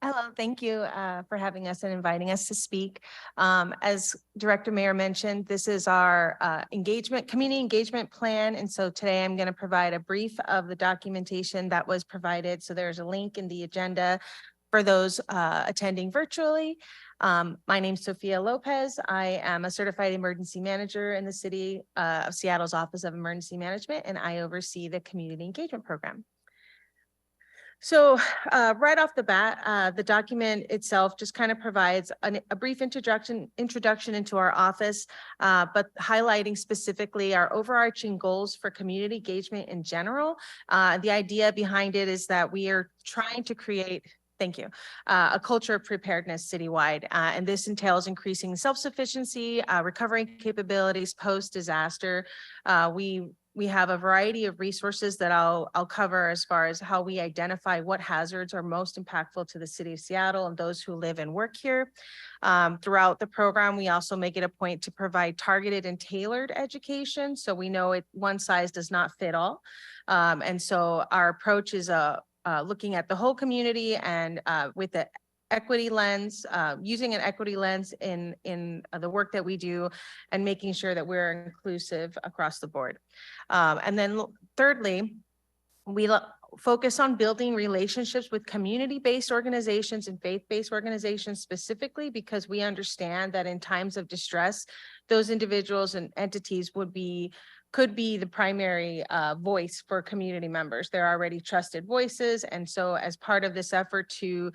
Hello, thank you for having us and inviting us to speak. As Director Mayer mentioned, this is our community engagement plan. And so today I'm going to provide a brief of the documentation that was provided. So there's a link in the agenda for those attending virtually. My name is Sophia Lopez. I am a certified emergency manager in the city of Seattle's Office of Emergency Management, and I oversee the community engagement program. So right off the bat, the document itself just kind of provides a brief introduction into our office, but highlighting specifically our overarching goals for community engagement in general. The idea behind it is that we are trying to create a culture of preparedness citywide. And this entails increasing self-sufficiency, recovery capabilities post-disaster. We have a variety of resources that I'll cover as far as how we identify what hazards are most impactful to the city of Seattle and those who live and work here. Throughout the program, we also make it a point to provide targeted and tailored education. So we know one size does not fit all. And so our approach is looking at the whole community and with the equity lens, using an equity lens in the work that we do and making sure that we're inclusive across the board. And then thirdly, we focus on building relationships with community-based organizations and faith-based organizations specifically because we understand that in times of distress, those individuals and entities could be the primary voice for community members. They're already trusted voices. And so as part of this effort to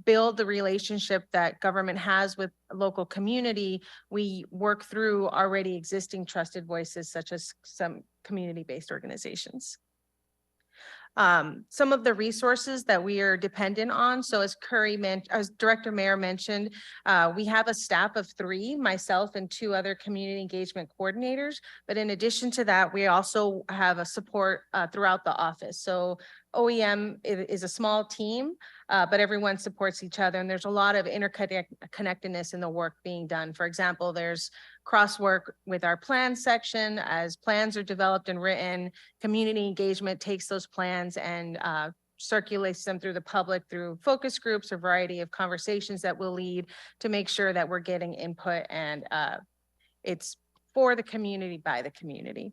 build the relationship that government has with local community, we work through already existing trusted voices such as some community-based organizations. Some of the resources that we are dependent on. So as Director Mayer mentioned, we have a staff of 3, myself and 2 other community engagement coordinators. But in addition to that, we also have a support throughout the office. So OEM is a small team, but everyone supports each other. And there's a lot of interconnectedness in the work being done. For example, there's crosswork with our plan section. As plans are developed and written, community engagement takes those plans and circulates them through the public through focus groups, a variety of conversations that will lead to make sure that we're getting input and it's for the community by the community.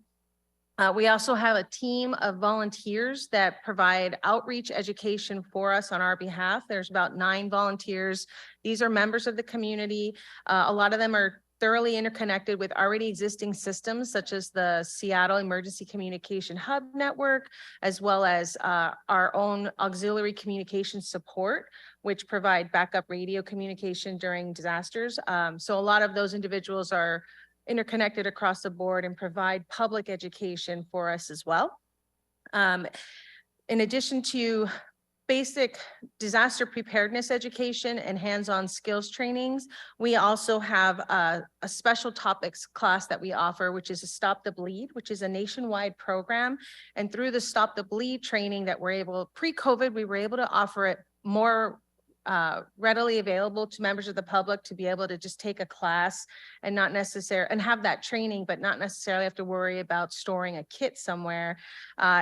We also have a team of volunteers that provide outreach education for us on our behalf. There's about 9 volunteers. These are members of the community. A lot of them are thoroughly interconnected with already existing systems such as the Seattle Emergency Communication Hub Network, as well as our own auxiliary communication support, which provide backup radio communication during disasters. So a lot of those individuals are interconnected across the board and provide public education for us as well. In addition to basic disaster preparedness education and hands-on skills trainings, we also have a special topics class that we offer, which is a Stop the Bleed, which is a nationwide program. And through the Stop the Bleed training that we're able, pre-COVID, we were able to offer it more readily available to members of the public to be able to just take a class and not necessarily and have that training, but not necessarily have to worry about storing a kit somewhere.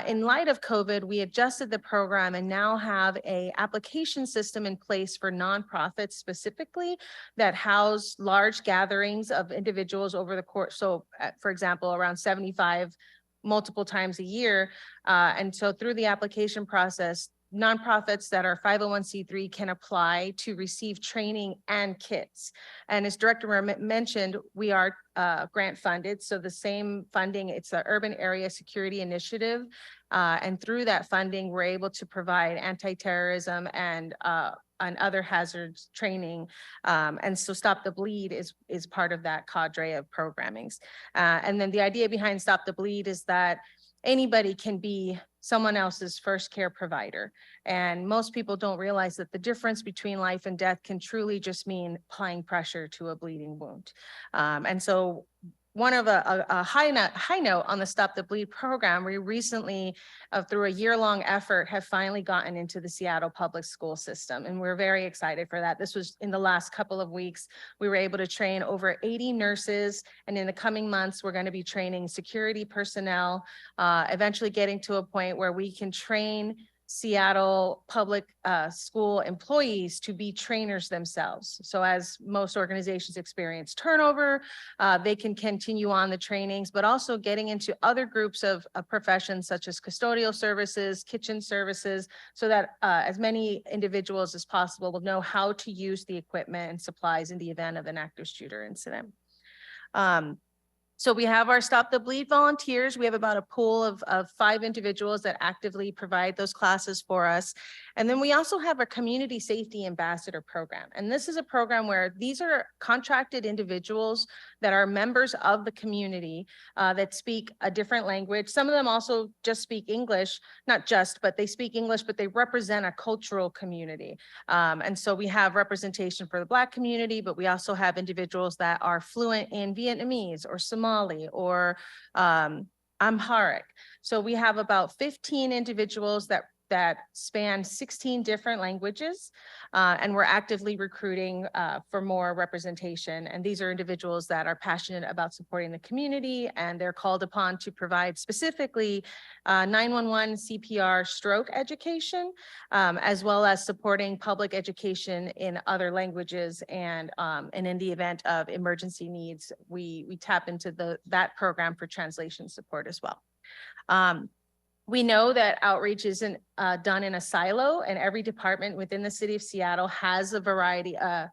In light of COVID, we adjusted the program and now have a application system in place for nonprofits specifically that house large gatherings of individuals over the course. So for example, around 75 multiple times a year. And so through the application process, nonprofits that are 501c3 can apply to receive training and kits. And as Director mentioned, we are grant funded. So the same funding, it's the Urban Area Security Initiative. And through that funding, we're able to provide anti-terrorism and other hazards training. And so Stop the Bleed is part of that cadre of programmings. And then the idea behind Stop the Bleed is that anybody can be someone else's first care provider. And most people don't realize that the difference between life and death can truly just mean applying pressure to a bleeding wound. And so one of a high note on the Stop the Bleed program, we recently, through a year-long effort, have finally gotten into the Seattle public school system. And we're very excited for that. This was in the last couple of weeks. We were able to train over 80 nurses. And in the coming months, we're going to be training security personnel, eventually getting to a point where we can train Seattle public school employees to be trainers themselves. So as most organizations experience turnover, they can continue on the trainings, but also getting into other groups of professions such as custodial services, kitchen services, so that as many individuals as possible will know how to use the equipment and supplies in the event of an active shooter incident. So we have our Stop the Bleed volunteers. We have about a pool of 5 individuals that actively provide those classes for us. And then we also have a community safety ambassador program. And this is a program where these are contracted individuals that are members of the community that speak a different language. Some of them also just speak English, not just, but they speak English, but they represent a cultural community. And so we have representation for the Black community, but we also have individuals that are fluent in Vietnamese or Somali or Amharic. So we have about 15 individuals that that span 16 different languages. And we're actively recruiting for more representation. And these are individuals that are passionate about supporting the community, and they're called upon to provide specifically 911 CPR stroke education, as well as supporting public education in other languages. And in the event of emergency needs, we tap into that program for translation support as well. We know that outreach isn't done in a silo, and every department within the city of Seattle has a variety, a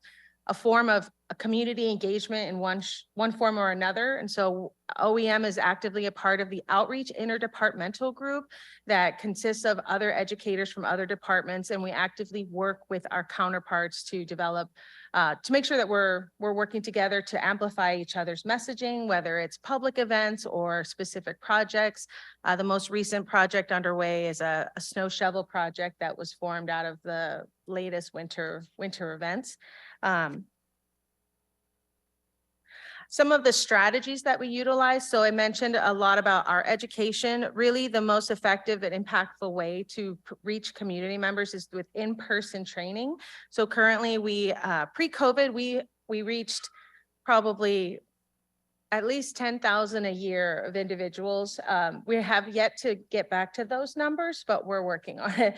form of a community engagement in one form or another. And so OEM is actively a part of the outreach interdepartmental group that consists of other educators from other departments. And we actively work with our counterparts to develop, to make sure that we're working together to amplify each other's messaging, whether it's public events or specific projects. The most recent project underway is a snow shovel project that was formed out of the latest winter events. Some of the strategies that we utilize. So I mentioned a lot about our education. Really, the most effective and impactful way to reach community members is with in-person training. So currently pre-COVID, we reached probably at least 10,000 a year of individuals. We have yet to get back to those numbers, but we're working on it.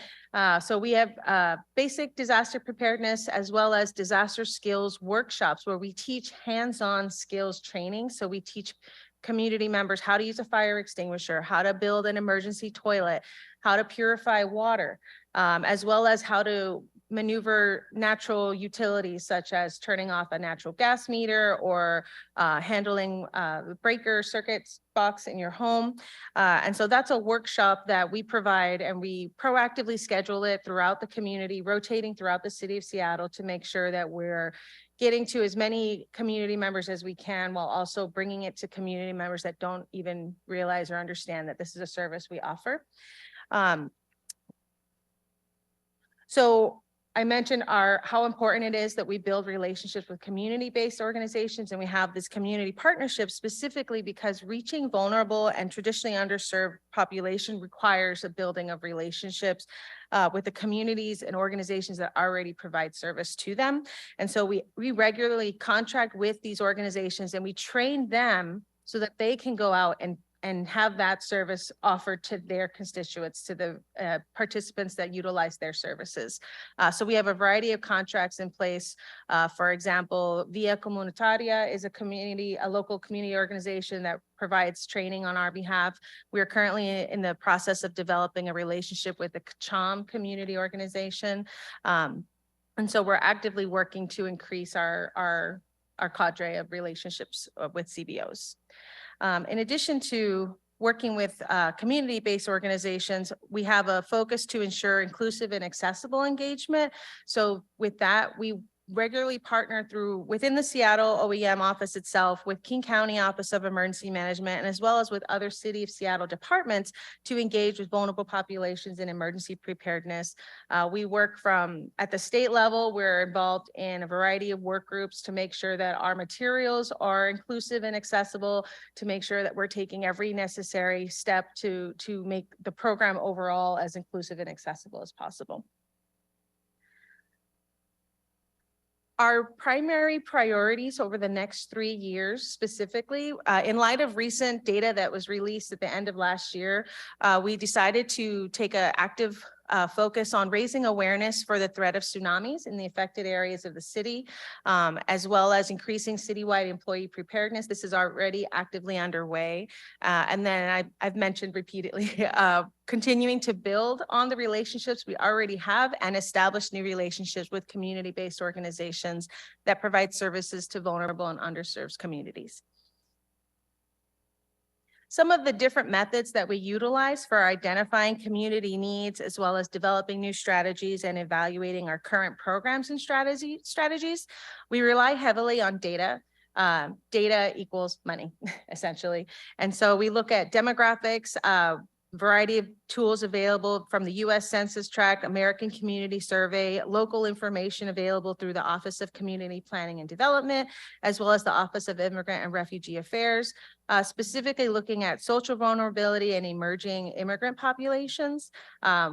So we have basic disaster preparedness as well as disaster skills workshops where we teach hands-on skills training. So we teach community members how to use a fire extinguisher, how to build an emergency toilet, how to purify water, as well as how to maneuver natural utilities such as turning off a natural gas meter or handling breaker circuits box in your home. And so that's a workshop that we provide, and we proactively schedule it throughout the community, rotating throughout the city of Seattle to make sure that we're getting to as many community members as we can, while also bringing it to community members that don't even realize or understand that this is a service we offer. So I mentioned how important it is that we build relationships with community-based organizations, and we have this community partnership specifically because reaching vulnerable and traditionally underserved population requires a building of relationships with the communities and organizations that already provide service to them. And so we regularly contract with these organizations, and we train them so that they can go out and have that service offered to their constituents, to the participants that utilize their services. So we have a variety of contracts in place. For example, Via Comunitaria is a local community organization that provides training on our behalf. We are currently in the process of developing a relationship with the Kacham community organization. And so we're actively working to increase our cadre of relationships with CBOs. In addition to working with community-based organizations, we have a focus to ensure inclusive and accessible engagement. So with that, we regularly partner within the Seattle OEM office itself with King County Office of Emergency Management, and as well as with other City of Seattle departments to engage with vulnerable populations in emergency preparedness. We work at the state level. We're involved in a variety of work groups to make sure that our materials are inclusive and accessible, to make sure that we're taking every necessary step to make the program overall as inclusive and accessible as possible. Our primary priorities over the next 3 years specifically, in light of recent data that was released at the end of last year, we decided to take an active focus on raising awareness for the threat of tsunamis in the affected areas of the city, as well as increasing citywide employee preparedness. This is already actively underway. And then I've mentioned repeatedly, continuing to build on the relationships we already have and establish new relationships with community-based organizations that provide services to vulnerable and underserved communities. Some of the different methods that we utilize for identifying community needs, as well as developing new strategies and evaluating our current programs and strategies, we rely heavily on data. Data equals money, essentially. And so we look at demographics, variety of tools available from the US Census Tract, American Community Survey, local information available through the Office of Community Planning and Development, as well as the Office of Immigrant and Refugee Affairs, specifically looking at social vulnerability and emerging immigrant populations.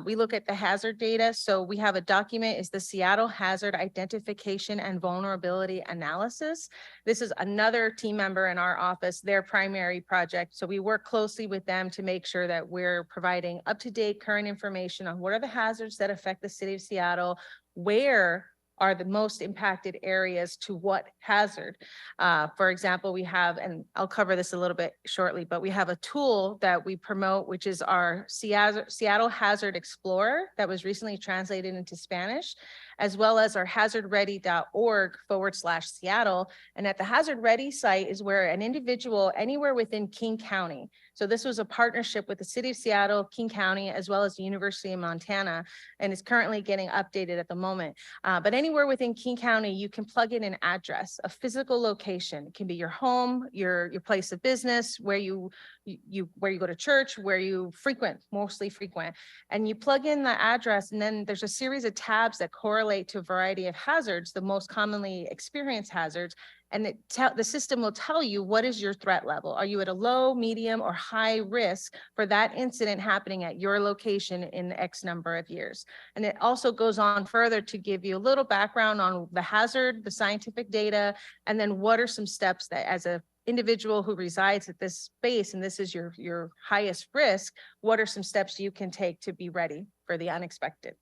We look at the hazard data. So we have a document, is the Seattle Hazard Identification and Vulnerability Analysis. This is another team member in our office, their primary project. So we work closely with them to make sure that we're providing up-to-date current information on what are the hazards that affect the city of Seattle, where are the most impacted areas to what hazard. For example, we have, and I'll cover this a little bit shortly, but we have a tool that we promote, which is our Seattle Hazard Explorer that was recently translated into Spanish, as well as our hazardready.org/Seattle. And at the Hazard Ready site is where an individual anywhere within King County. So this was a partnership with the city of Seattle, King County, as well as the University of Montana, and is currently getting updated at the moment. But anywhere within King County, you can plug in an address, a physical location. It can be your home, your place of business, where you go to church, where you mostly frequent, and you plug in the address, and then there's a series of tabs that correlate to a variety of hazards, the most commonly experienced hazards. And the system will tell you what is your threat level. Are you at a low, medium, or high risk for that incident happening at your location in X number of years? And it also goes on further to give you a little background on the hazard, the scientific data, and then what are some steps that as a individual who resides at this space, and this is your highest risk, what are some steps you can take to be ready for the unexpected?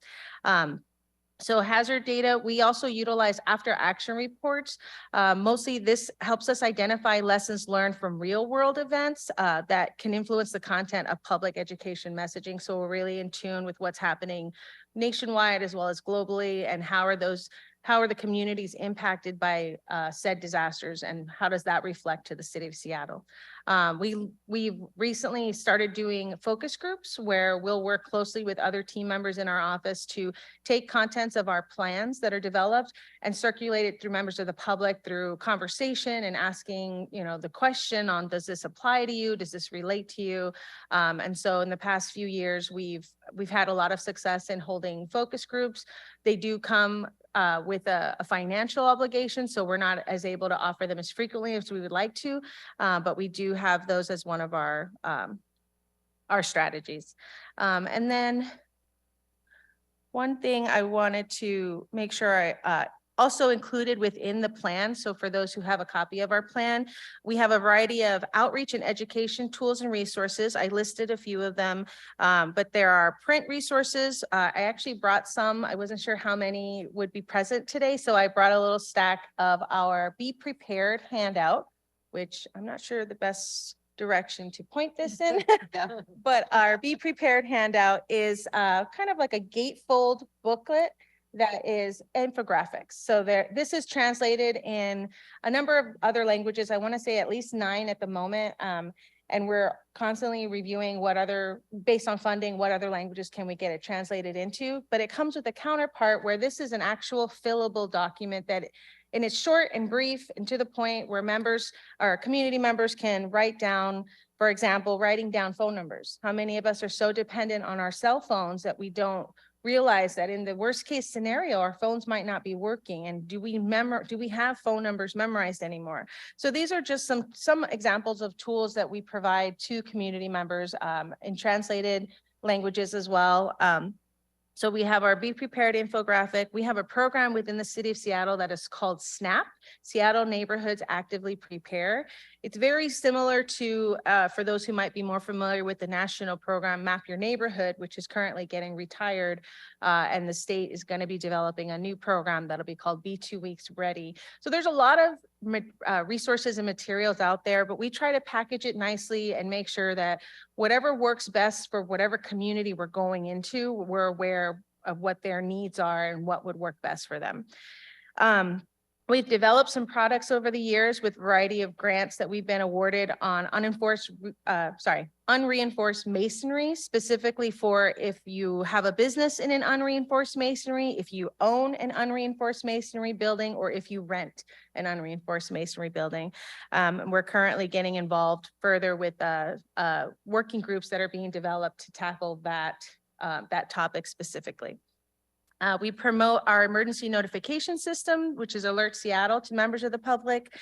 So hazard data, we also utilize after action reports. Mostly this helps us identify lessons learned from real world events that can influence the content of public education messaging. So we're really in tune with what's happening nationwide as well as globally, and how are the communities impacted by said disasters, and how does that reflect to the city of Seattle? We've recently started doing focus groups where we'll work closely with other team members in our office to take contents of our plans that are developed and circulate it through members of the public through conversation and asking, the question on, does this apply to you? Does this relate to you? And so in the past few years, we've had a lot of success in holding focus groups. They do come with a financial obligation, so we're not as able to offer them as frequently as we would like to, but we do have those as one of our strategies. And then one thing I wanted to make sure I also included within the plan. So for those who have a copy of our plan, we have a variety of outreach and education tools and resources. I listed a few of them, but there are print resources. I actually brought some. I wasn't sure how many would be present today, so I brought a little stack of our Be Prepared handout, which I'm not sure the best direction to point this in, but our Be Prepared handout is kind of like a gatefold booklet that is infographics. So this is translated in a number of other languages. I want to say at least 9 at the moment. And we're constantly reviewing based on funding, what other languages can we get it translated into? But it comes with a counterpart where this is an actual fillable document that, and it's short and brief and to the point, where community members can write down, for example, writing down phone numbers. How many of us are so dependent on our cell phones that we don't realize that in the worst case scenario, our phones might not be working, and do we have phone numbers memorized anymore? So these are just some examples of tools that we provide to community members in translated languages as well. So we have our Be Prepared infographic. We have a program within the city of Seattle that is called SNAP, Seattle Neighborhoods Actively Prepare. It's very similar to, for those who might be more familiar with the national program, Map Your Neighborhood, which is currently getting retired. And the state is going to be developing a new program that'll be called Be 2 Weeks Ready. So there's a lot of resources and materials out there, but we try to package it nicely and make sure that whatever works best for whatever community we're going into, we're aware of what their needs are and what would work best for them. We've developed some products over the years with variety of grants that we've been awarded on unreinforced masonry, specifically for if you have a business in an unreinforced masonry, if you own an unreinforced masonry building, or if you rent an unreinforced masonry building. And we're currently getting involved further with working groups that are being developed to tackle that topic specifically. We promote our emergency notification system, which is Alert Seattle, to members of the public.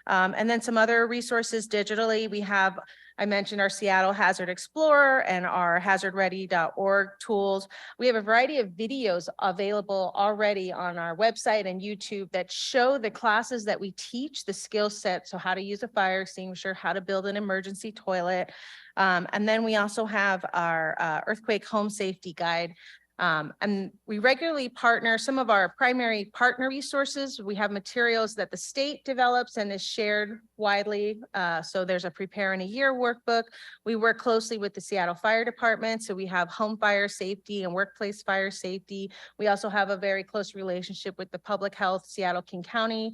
And then some other resources digitally. We have, I mentioned, our Seattle Hazard Explorer and our hazardready.org tools. We have a variety of videos available already on our website and YouTube that show the classes that we teach, the skill set. So how to use a fire extinguisher, how to build an emergency toilet. And then we also have our earthquake home safety guide. And we regularly partner some of our primary partner resources. We have materials that the state develops and is shared widely. So there's a Prepare in a Year workbook. We work closely with the Seattle Fire Department. So we have home fire safety and workplace fire safety. We also have a very close relationship with the Public Health Seattle King County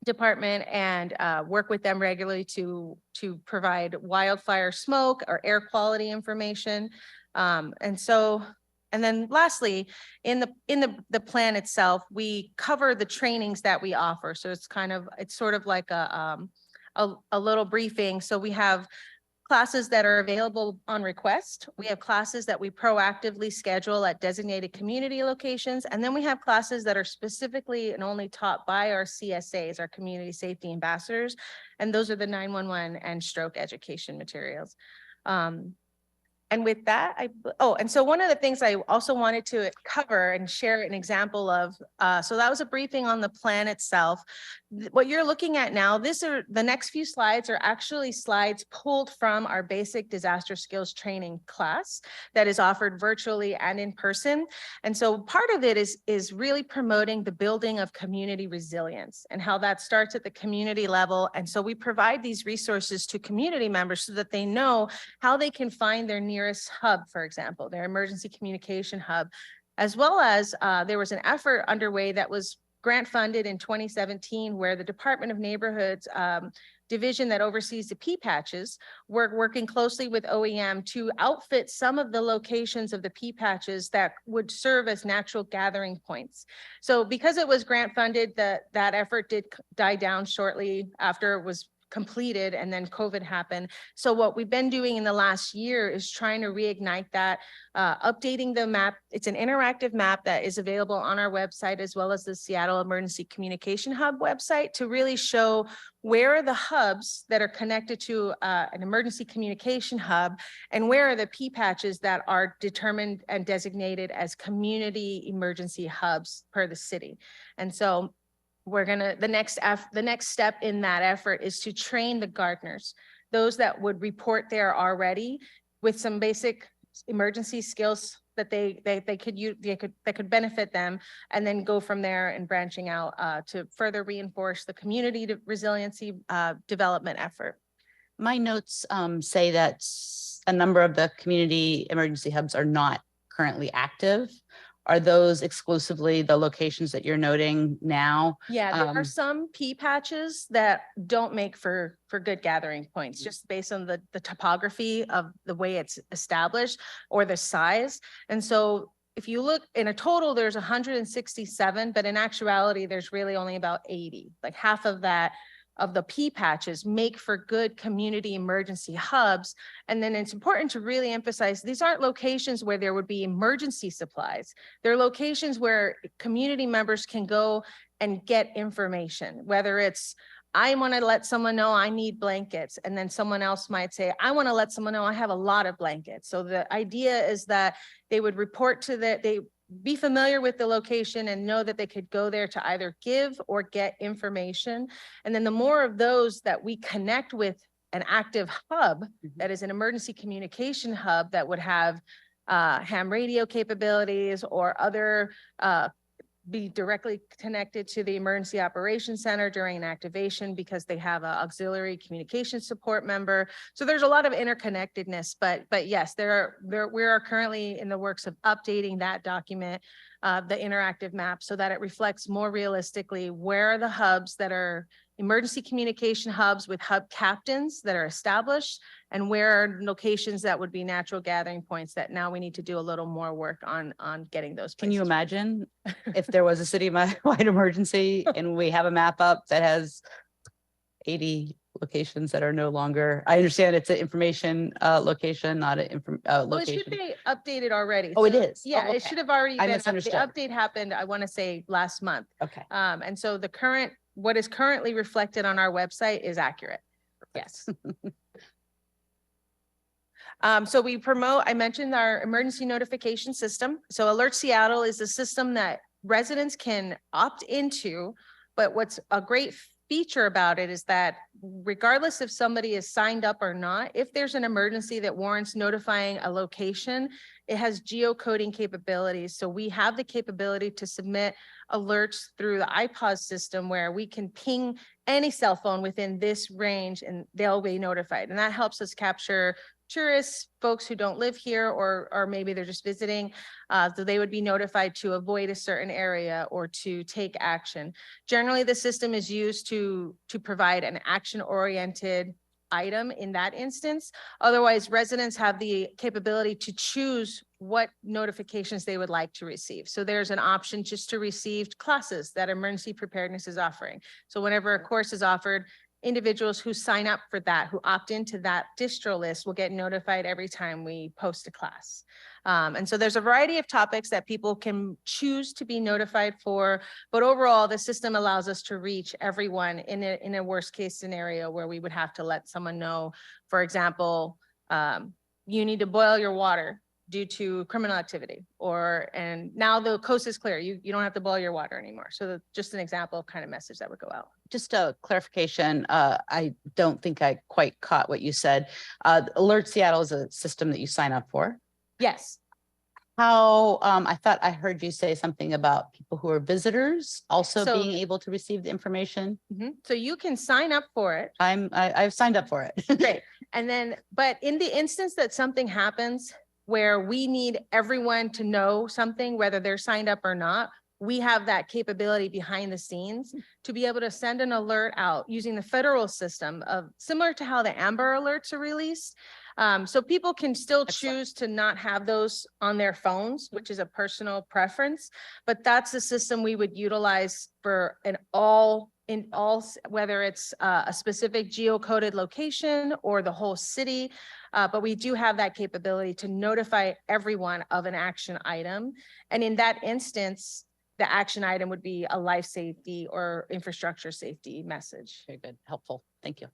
Department, and work with them regularly to provide wildfire smoke or air quality information. And then lastly, in the plan itself, we cover the trainings that we offer. So it's sort of like a little briefing. So we have classes that are available on request. We have classes that we proactively schedule at designated community locations. And then we have classes that are specifically and only taught by our CSAs, our community safety ambassadors. And those are the 911 and stroke education materials. And with that, and so one of the things I also wanted to cover and share an example of, so that was a briefing on the plan itself. What you're looking at now, the next few slides are actually slides pulled from our basic disaster skills training class that is offered virtually and in person. And so part of it is really promoting the building of community resilience and how that starts at the community level. And so we provide these resources to community members so that they know how they can find their nearest hub, for example, their emergency communication hub, as well as there was an effort underway that was grant funded in 2017 where the Department of Neighborhoods division that oversees the P patches, we're working closely with OEM to outfit some of the locations of the P patches that would serve as natural gathering points. So because it was grant funded, that effort did die down shortly after it was completed, and then COVID happened. So what we've been doing in the last year is trying to reignite that, updating the map. It's an interactive map that is available on our website as well as the Seattle Emergency Communication Hub website to really show where are the hubs that are connected to an emergency communication hub, and where are the P patches that are determined and designated as community emergency hubs per the city. And so the next step in that effort is to train the gardeners, those that would report there already with some basic emergency skills that they could benefit them, and then go from there and branching out to further reinforce the community resiliency development effort. My notes say that a number of the community emergency hubs are not currently active. Are those exclusively the locations that you're noting now? Yeah, there are some P patches that don't make for good gathering points, just based on the topography of the way it's established or the size. And so if you look in a total, there's 167, but in actuality, there's really only about 80, like half of that of the P patches make for good community emergency hubs. And then it's important to really emphasize these aren't locations where there would be emergency supplies. They're locations where community members can go and get information, whether it's I want to let someone know I need blankets, and then someone else might say, I want to let someone know I have a lot of blankets. So the idea is that they would report to they be familiar with the location and know that they could go there to either give or get information. And then the more of those that we connect with an active hub, that is an emergency communication hub that would have ham radio capabilities or other be directly connected to the emergency operations center during an activation because they have an auxiliary communication support member. So there's a lot of interconnectedness, but yes, we are currently in the works of updating that document the interactive map so that it reflects more realistically where are the hubs that are emergency communication hubs with hub captains that are established, and where are locations that would be natural gathering points that now we need to do a little more work on getting those. Can you places. imagine if there was a city-wide emergency and we have a map up that has 80 locations that are no longer, I understand it's an information location, not an Well, it should location. be updated already. Oh, it So, is? Yeah, Oh, it okay. should have already I been, the misunderstood. update happened, I want to say last month. Okay. And so what is currently reflected on our website is accurate. Yes. So I mentioned our emergency notification system. So Alert Seattle is a system that residents can opt into, but what's a great feature about it is that regardless if somebody is signed up or not, if there's an emergency that warrants notifying a location, it has geocoding capabilities. So we have the capability to submit alerts through the iPOS system where we can ping any cell phone within this range and they'll be notified. And that helps us capture tourists, folks who don't live here, or maybe they're just visiting. So they would be notified to avoid a certain area or to take action. Generally, the system is used to provide an action-oriented item in that instance. Otherwise, residents have the capability to choose what notifications they would like to receive. So there's an option just to receive classes that emergency preparedness is offering. So whenever a course is offered, individuals who sign up for that, who opt into that distro list will get notified every time we post a class. And so there's a variety of topics that people can choose to be notified for, but overall, the system allows us to reach everyone in a worst case scenario where we would have to let someone know, for example, you need to boil your water due to criminal activity, and now the coast is clear. You don't have to boil your water anymore. So just an example of kind of message that would go out. Just a clarification. I don't think I quite caught what you said. Alert Seattle is a system that you sign up for. Yes. How, I thought I heard you say something about people who are visitors also So- being able to receive the information. So you can sign up for it. I've signed up for it. Great. And then, but in the instance that something happens where we need everyone to know something, whether they're signed up or not, we have that capability behind the scenes to be able to send an alert out using the federal system of similar to how the Amber Alerts are released. So people can still choose to not have those on their phones, which is a personal preference, but that's the system we would utilize for whether it's a specific geocoded location or the whole city. But we do have that capability to notify everyone of an action item. And in that instance, the action item would be a life safety or infrastructure safety message. Very good, helpful. Thank you.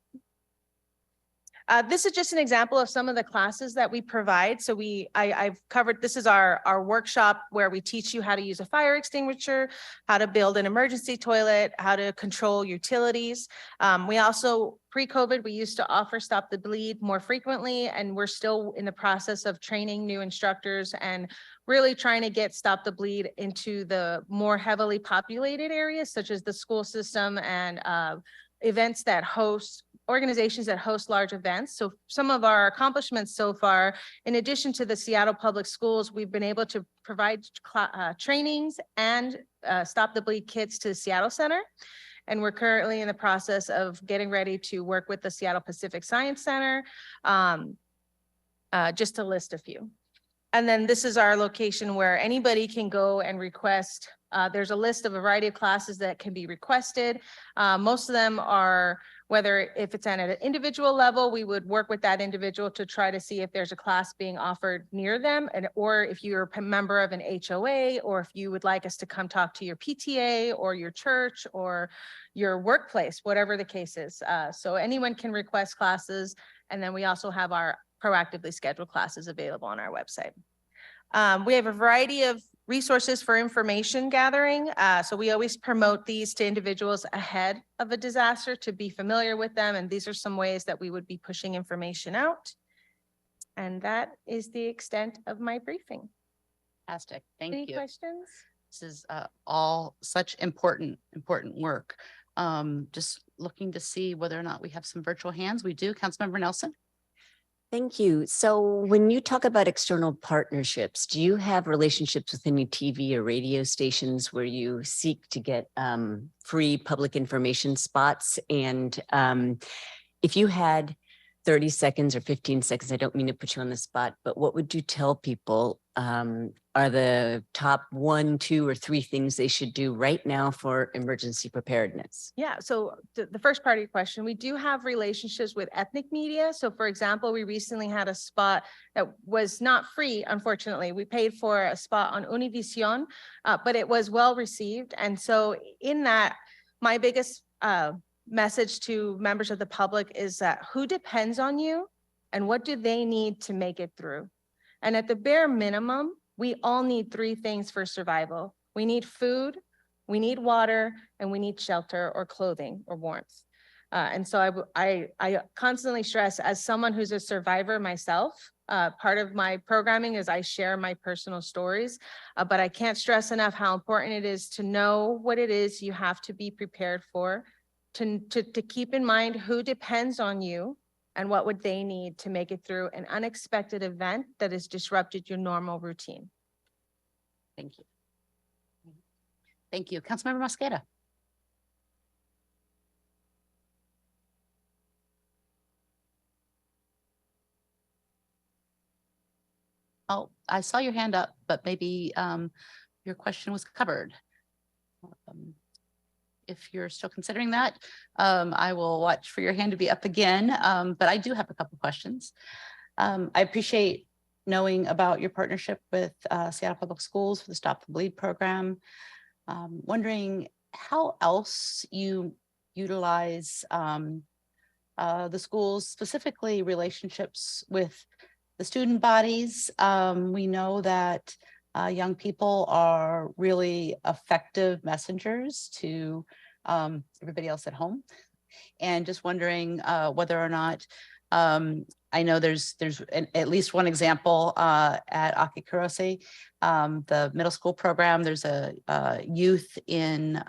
This is just an example of some of the classes that we provide. So I've covered, this is our workshop where we teach you how to use a fire extinguisher, how to build an emergency toilet, how to control utilities. We also, pre-COVID, we used to offer Stop the Bleed more frequently, and we're still in the process of training new instructors and really trying to get Stop the Bleed into the more heavily populated areas, such as the school system and events that host organizations that host large events. So some of our accomplishments so far, in addition to the Seattle Public Schools, we've been able to provide trainings and Stop the Bleed kits to the Seattle Center. And we're currently in the process of getting ready to work with the Seattle Pacific Science Center, just to list a few. And then this is our location where anybody can go and request. There's a list of a variety of classes that can be requested. Most of them are, whether if it's at an individual level, we would work with that individual to try to see if there's a class being offered near them, or if you're a member of an HOA, or if you would like us to come talk to your PTA or your church or your workplace, whatever the case is. So anyone can request classes. And then we also have our proactively scheduled classes available on our website. We have a variety of resources for information gathering. So we always promote these to individuals ahead of a disaster to be familiar with them. And these are some ways that we would be pushing information out. And that is the extent of my briefing. Fantastic, thank Any you. questions? This is all such important work. Just looking to see whether or not we have some virtual hands. We do. Councilmember Nelson. Thank you. So when you talk about external partnerships, do you have relationships with any TV or radio stations where you seek to get free public information spots? And if you had 30 seconds or 15 seconds, I don't mean to put you on the spot, but what would you tell people are the top 1, 2, or 3 things they should do right now for emergency preparedness? Yeah, so the first part of your question, we do have relationships with ethnic media. So for example, we recently had a spot that was not free, unfortunately. We paid for a spot on Univision, but it was well received. And so in that, my biggest message to members of the public is that who depends on you and what do they need to make it through? And at the bare minimum, we all need 3 things for survival. We need food, we need water, and we need shelter or clothing or warmth. And so I constantly stress, as someone who's a survivor myself, part of my programming is I share my personal stories, but I can't stress enough how important it is to know what it is you have to be prepared for, to keep in mind who depends on you and what would they need to make it through an unexpected event that has disrupted your normal routine. Thank you. Thank you. Councilmember Mosqueda. Oh, I saw your hand up, but maybe your question was covered. If you're still considering that, I will watch for your hand to be up again, but I do have a couple questions. I appreciate knowing about your partnership with Seattle Public Schools for the Stop the Bleed program. Wondering how else you utilize the schools, specifically relationships with the student bodies. We know that young people are really effective messengers to everybody else at home. And just wondering whether or not, I know there's at least one example at Akikurose, the middle school program. There's a youth in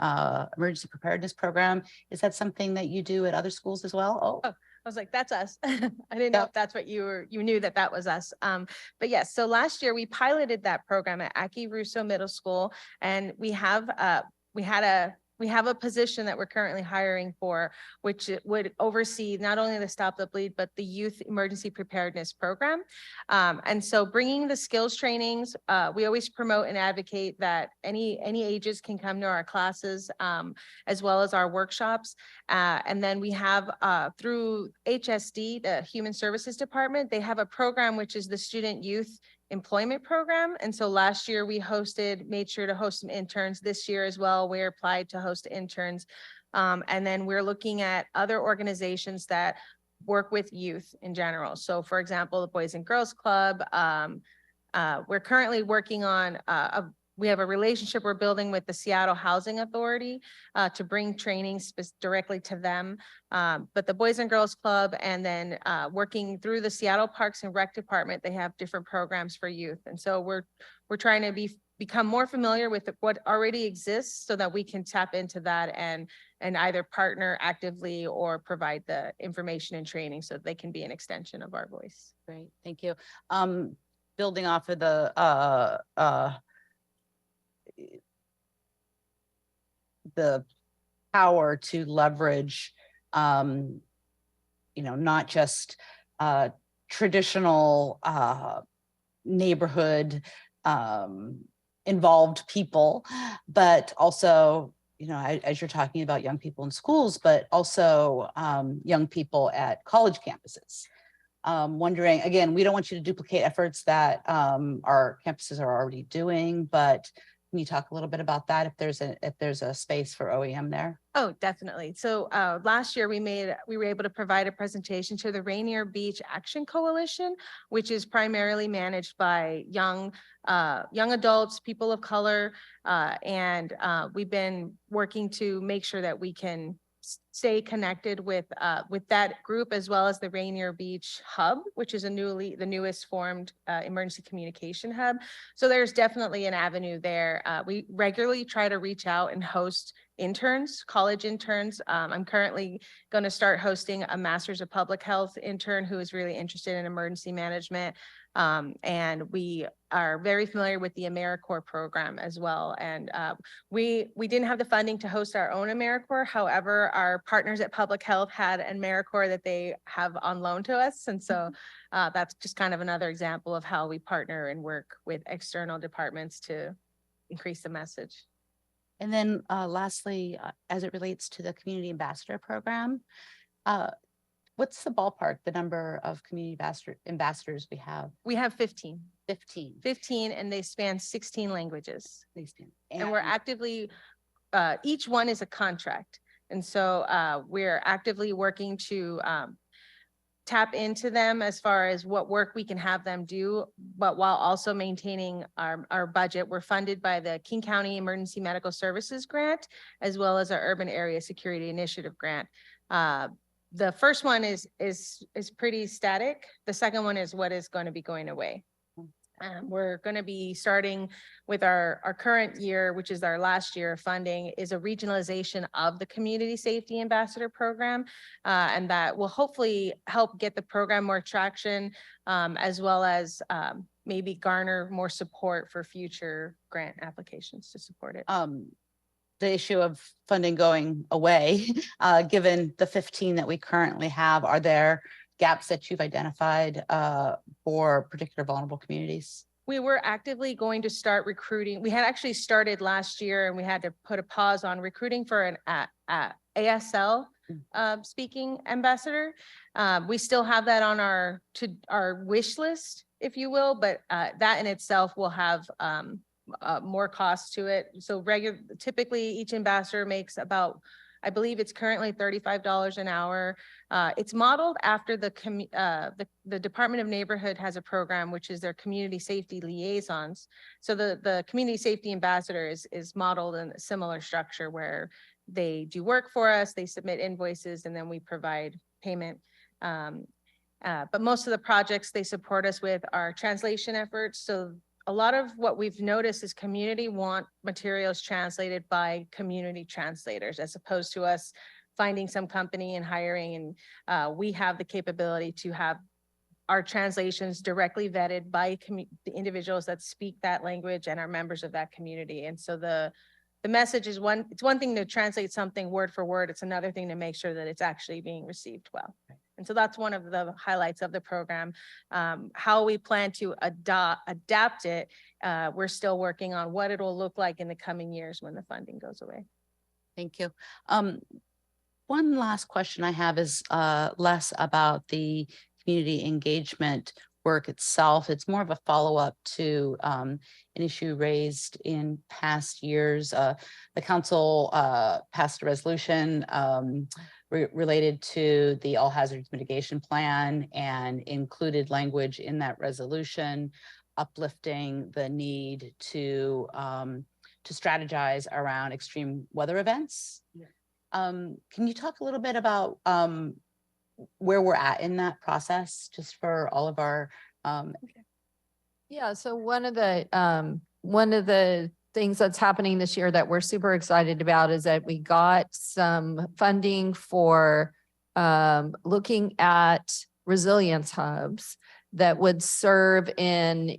emergency preparedness program. Is that something that you do at other schools as well? Oh, I was like, that's us. I didn't know if that's what you knew that was us. But yes, so last year we piloted that program at Aki Russo Middle School, and we have a position that we're currently hiring for, which would oversee not only the Stop the Bleed, but the youth emergency preparedness program. And so bringing the skills trainings, we always promote and advocate that any ages can come to our classes, as well as our workshops. And then we have through HSD, the Human Services Department, they have a program which is the Student Youth Employment Program. And so last year we made sure to host some interns. This year as well, we applied to host interns. And then we're looking at other organizations that work with youth in general. So for example, the Boys and Girls Club, we're currently working on we have a relationship we're building with the Seattle Housing Authority to bring training directly to them. But the Boys and Girls Club, and then working through the Seattle Parks and Rec Department, they have different programs for youth. And so we're trying to become more familiar with what already exists so that we can tap into that and either partner actively or provide the information and training so that they can be an extension of our voice. great. Thank you. Building off of the power to leverage, not just traditional neighborhood involved people, but also, as you're talking about young people in schools, but also young people at college campuses. Wondering, again, we don't want you to duplicate efforts that our campuses are already doing, but can you talk a little bit about that if there's a space for OEM there? Oh, definitely. So last year we were able to provide a presentation to the Rainier Beach Action Coalition, which is primarily managed by young adults, people of color, and we've been working to make sure that we can stay connected with that group, as well as the Rainier Beach Hub, which is the newest formed emergency communication hub. So there's definitely an avenue there. We regularly try to reach out and host interns, college interns. I'm currently going to start hosting a Master's of Public Health intern who is really interested in emergency management. And we are very familiar with the AmeriCorps program as well. And we didn't have the funding to host our own AmeriCorps. However, our partners at Public Health had an AmeriCorps that they have on loan to us. And so that's just kind of another example of how we partner and work with external departments to increase the message. And then lastly, as it relates to the community ambassador program, what's the ballpark, the number of community ambassadors we have? We have 15. 15. And they span 16 languages. And we're And actively, each one is a contract. And so we're actively working to tap into them as far as what work we can have them do, but while also maintaining our budget. We're funded by the King County Emergency Medical Services Grant, as well as our Urban Area Security Initiative Grant. The first one is pretty static. The second one is what is going to be going away. We're going to be starting with our current year, which is our last year of funding, is a regionalization of the Community Safety Ambassador Program. And that will hopefully help get the program more traction, as well as maybe garner more support for future grant applications to support it. The issue of funding going away, given the 15 that we currently have, are there gaps that you've identified for particular vulnerable communities? We were actively going to start recruiting. We had actually started last year and we had to put a pause on recruiting for an ASL speaking ambassador. We still have that on our wish list, if you will, but that in itself will have more cost to it. So typically each ambassador makes about, I believe it's currently $35 an hour. It's modeled after the Department of Neighborhood has a program, which is their community safety liaisons. So the community safety ambassador is modeled in a similar structure where they do work for us, they submit invoices, and then we provide payment. But most of the projects they support us with are translation efforts. So a lot of what we've noticed is community want materials translated by community translators, as opposed to us finding some company and hiring. And we have the capability to have our translations directly vetted by the individuals that speak that language and are members of that community. And so the message is it's one thing to translate something word for word. It's another thing to make sure that it's actually being received well. And so that's one of the highlights of the program. How we plan to adapt it, we're still working on what it'll look like in the coming years when the funding goes away. Thank you. One last question I have is less about the community engagement work itself. It's more of a follow-up to an issue raised in past years. The council passed a resolution related to the all hazards mitigation plan and included language in that resolution uplifting the need to strategize around extreme weather events. Yeah. Can you talk a little bit about where we're at in that process, just for all of our Yeah, so one of the things that's happening this year that we're super excited about is that we got some funding for looking at resilience hubs that would serve in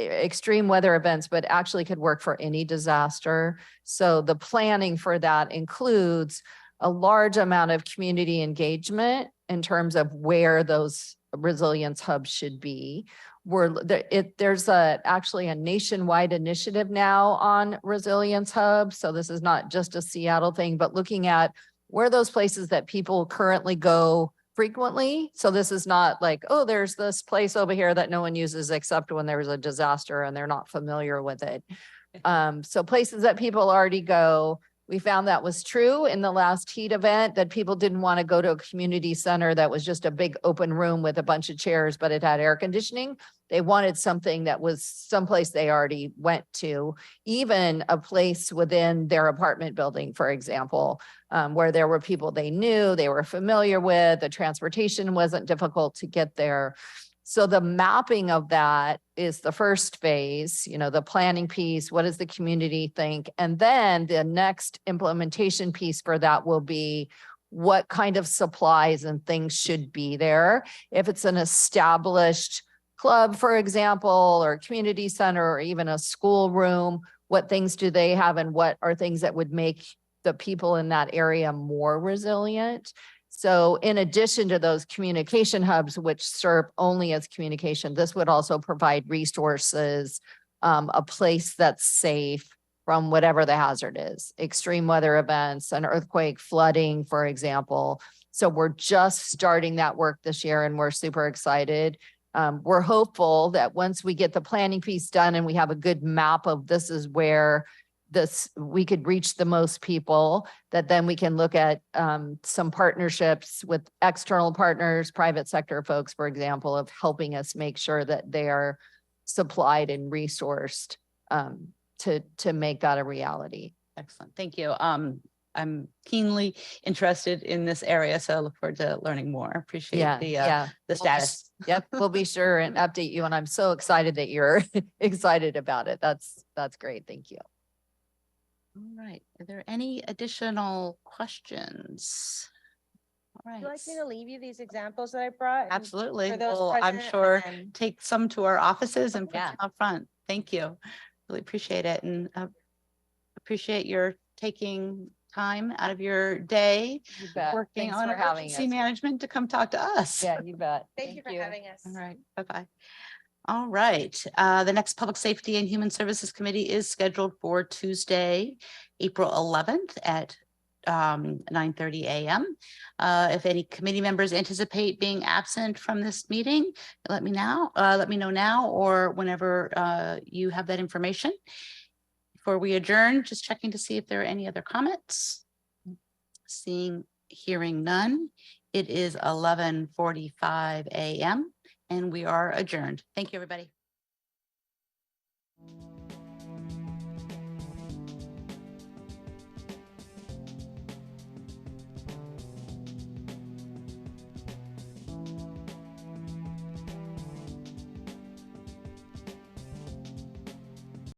extreme weather events, but actually could work for any disaster. So the planning for that includes a large amount of community engagement in terms of where those resilience hubs should be. There's actually a nationwide initiative now on resilience hubs. So this is not just a Seattle thing, but looking at where those places that people currently go frequently. So this is not like, oh, there's this place over here that no one uses except when there's a disaster and they're not familiar with it. So places that people already go, We found that was true in the last heat event, that people didn't want to go to a community center that was just a big open room with a bunch of chairs, but it had air conditioning. They wanted something that was someplace they already went to, even a place within their apartment building, for example, where there were people they knew, they were familiar with, the transportation wasn't difficult to get there. So the mapping of that is the first phase, the planning piece. What does the community think? And then the next implementation piece for that will be what kind of supplies and things should be there. If it's an established club, for example, or community center, or even a school room, what things do they have and what are things that would make the people in that area more resilient? So in addition to those communication hubs, which serve only as communication, this would also provide resources, a place that's safe from whatever the hazard is, extreme weather events, an earthquake, flooding, for example. So we're just starting that work this year and we're super excited. We're hopeful that once we get the planning piece done and we have a good map of this is where we could reach the most people, that then we can look at some partnerships with external partners, private sector folks, for example, of helping us make sure that they are supplied and resourced to make that a reality. Excellent. Thank you. I'm keenly interested in this area, so I look forward to learning more. Appreciate the status. Yep, we'll be sure and update you. And I'm so excited that you're excited about it. That's great. Thank you. All right. Are there any additional questions? All right. Would you like me to leave you these examples that I brought? and Absolutely. for those Well, I'm present, sure and take some to our offices and put Yeah. them up front. Thank you. Really appreciate it, and appreciate your taking time out of your day You bet. working Thanks on for having emergency us. management to come talk to us. Yeah, you bet. Thank you for having us. All right. Bye-bye. All right. The next Public Safety and Human Services Committee is scheduled for Tuesday, April 11th at 9:30 a.m. If any committee members anticipate being absent from this meeting, let me know now or whenever you have that information. Before we adjourn, just checking to see if there are any other comments. Hearing none. It is 11:45 a.m. and we are adjourned. Thank you, everybody.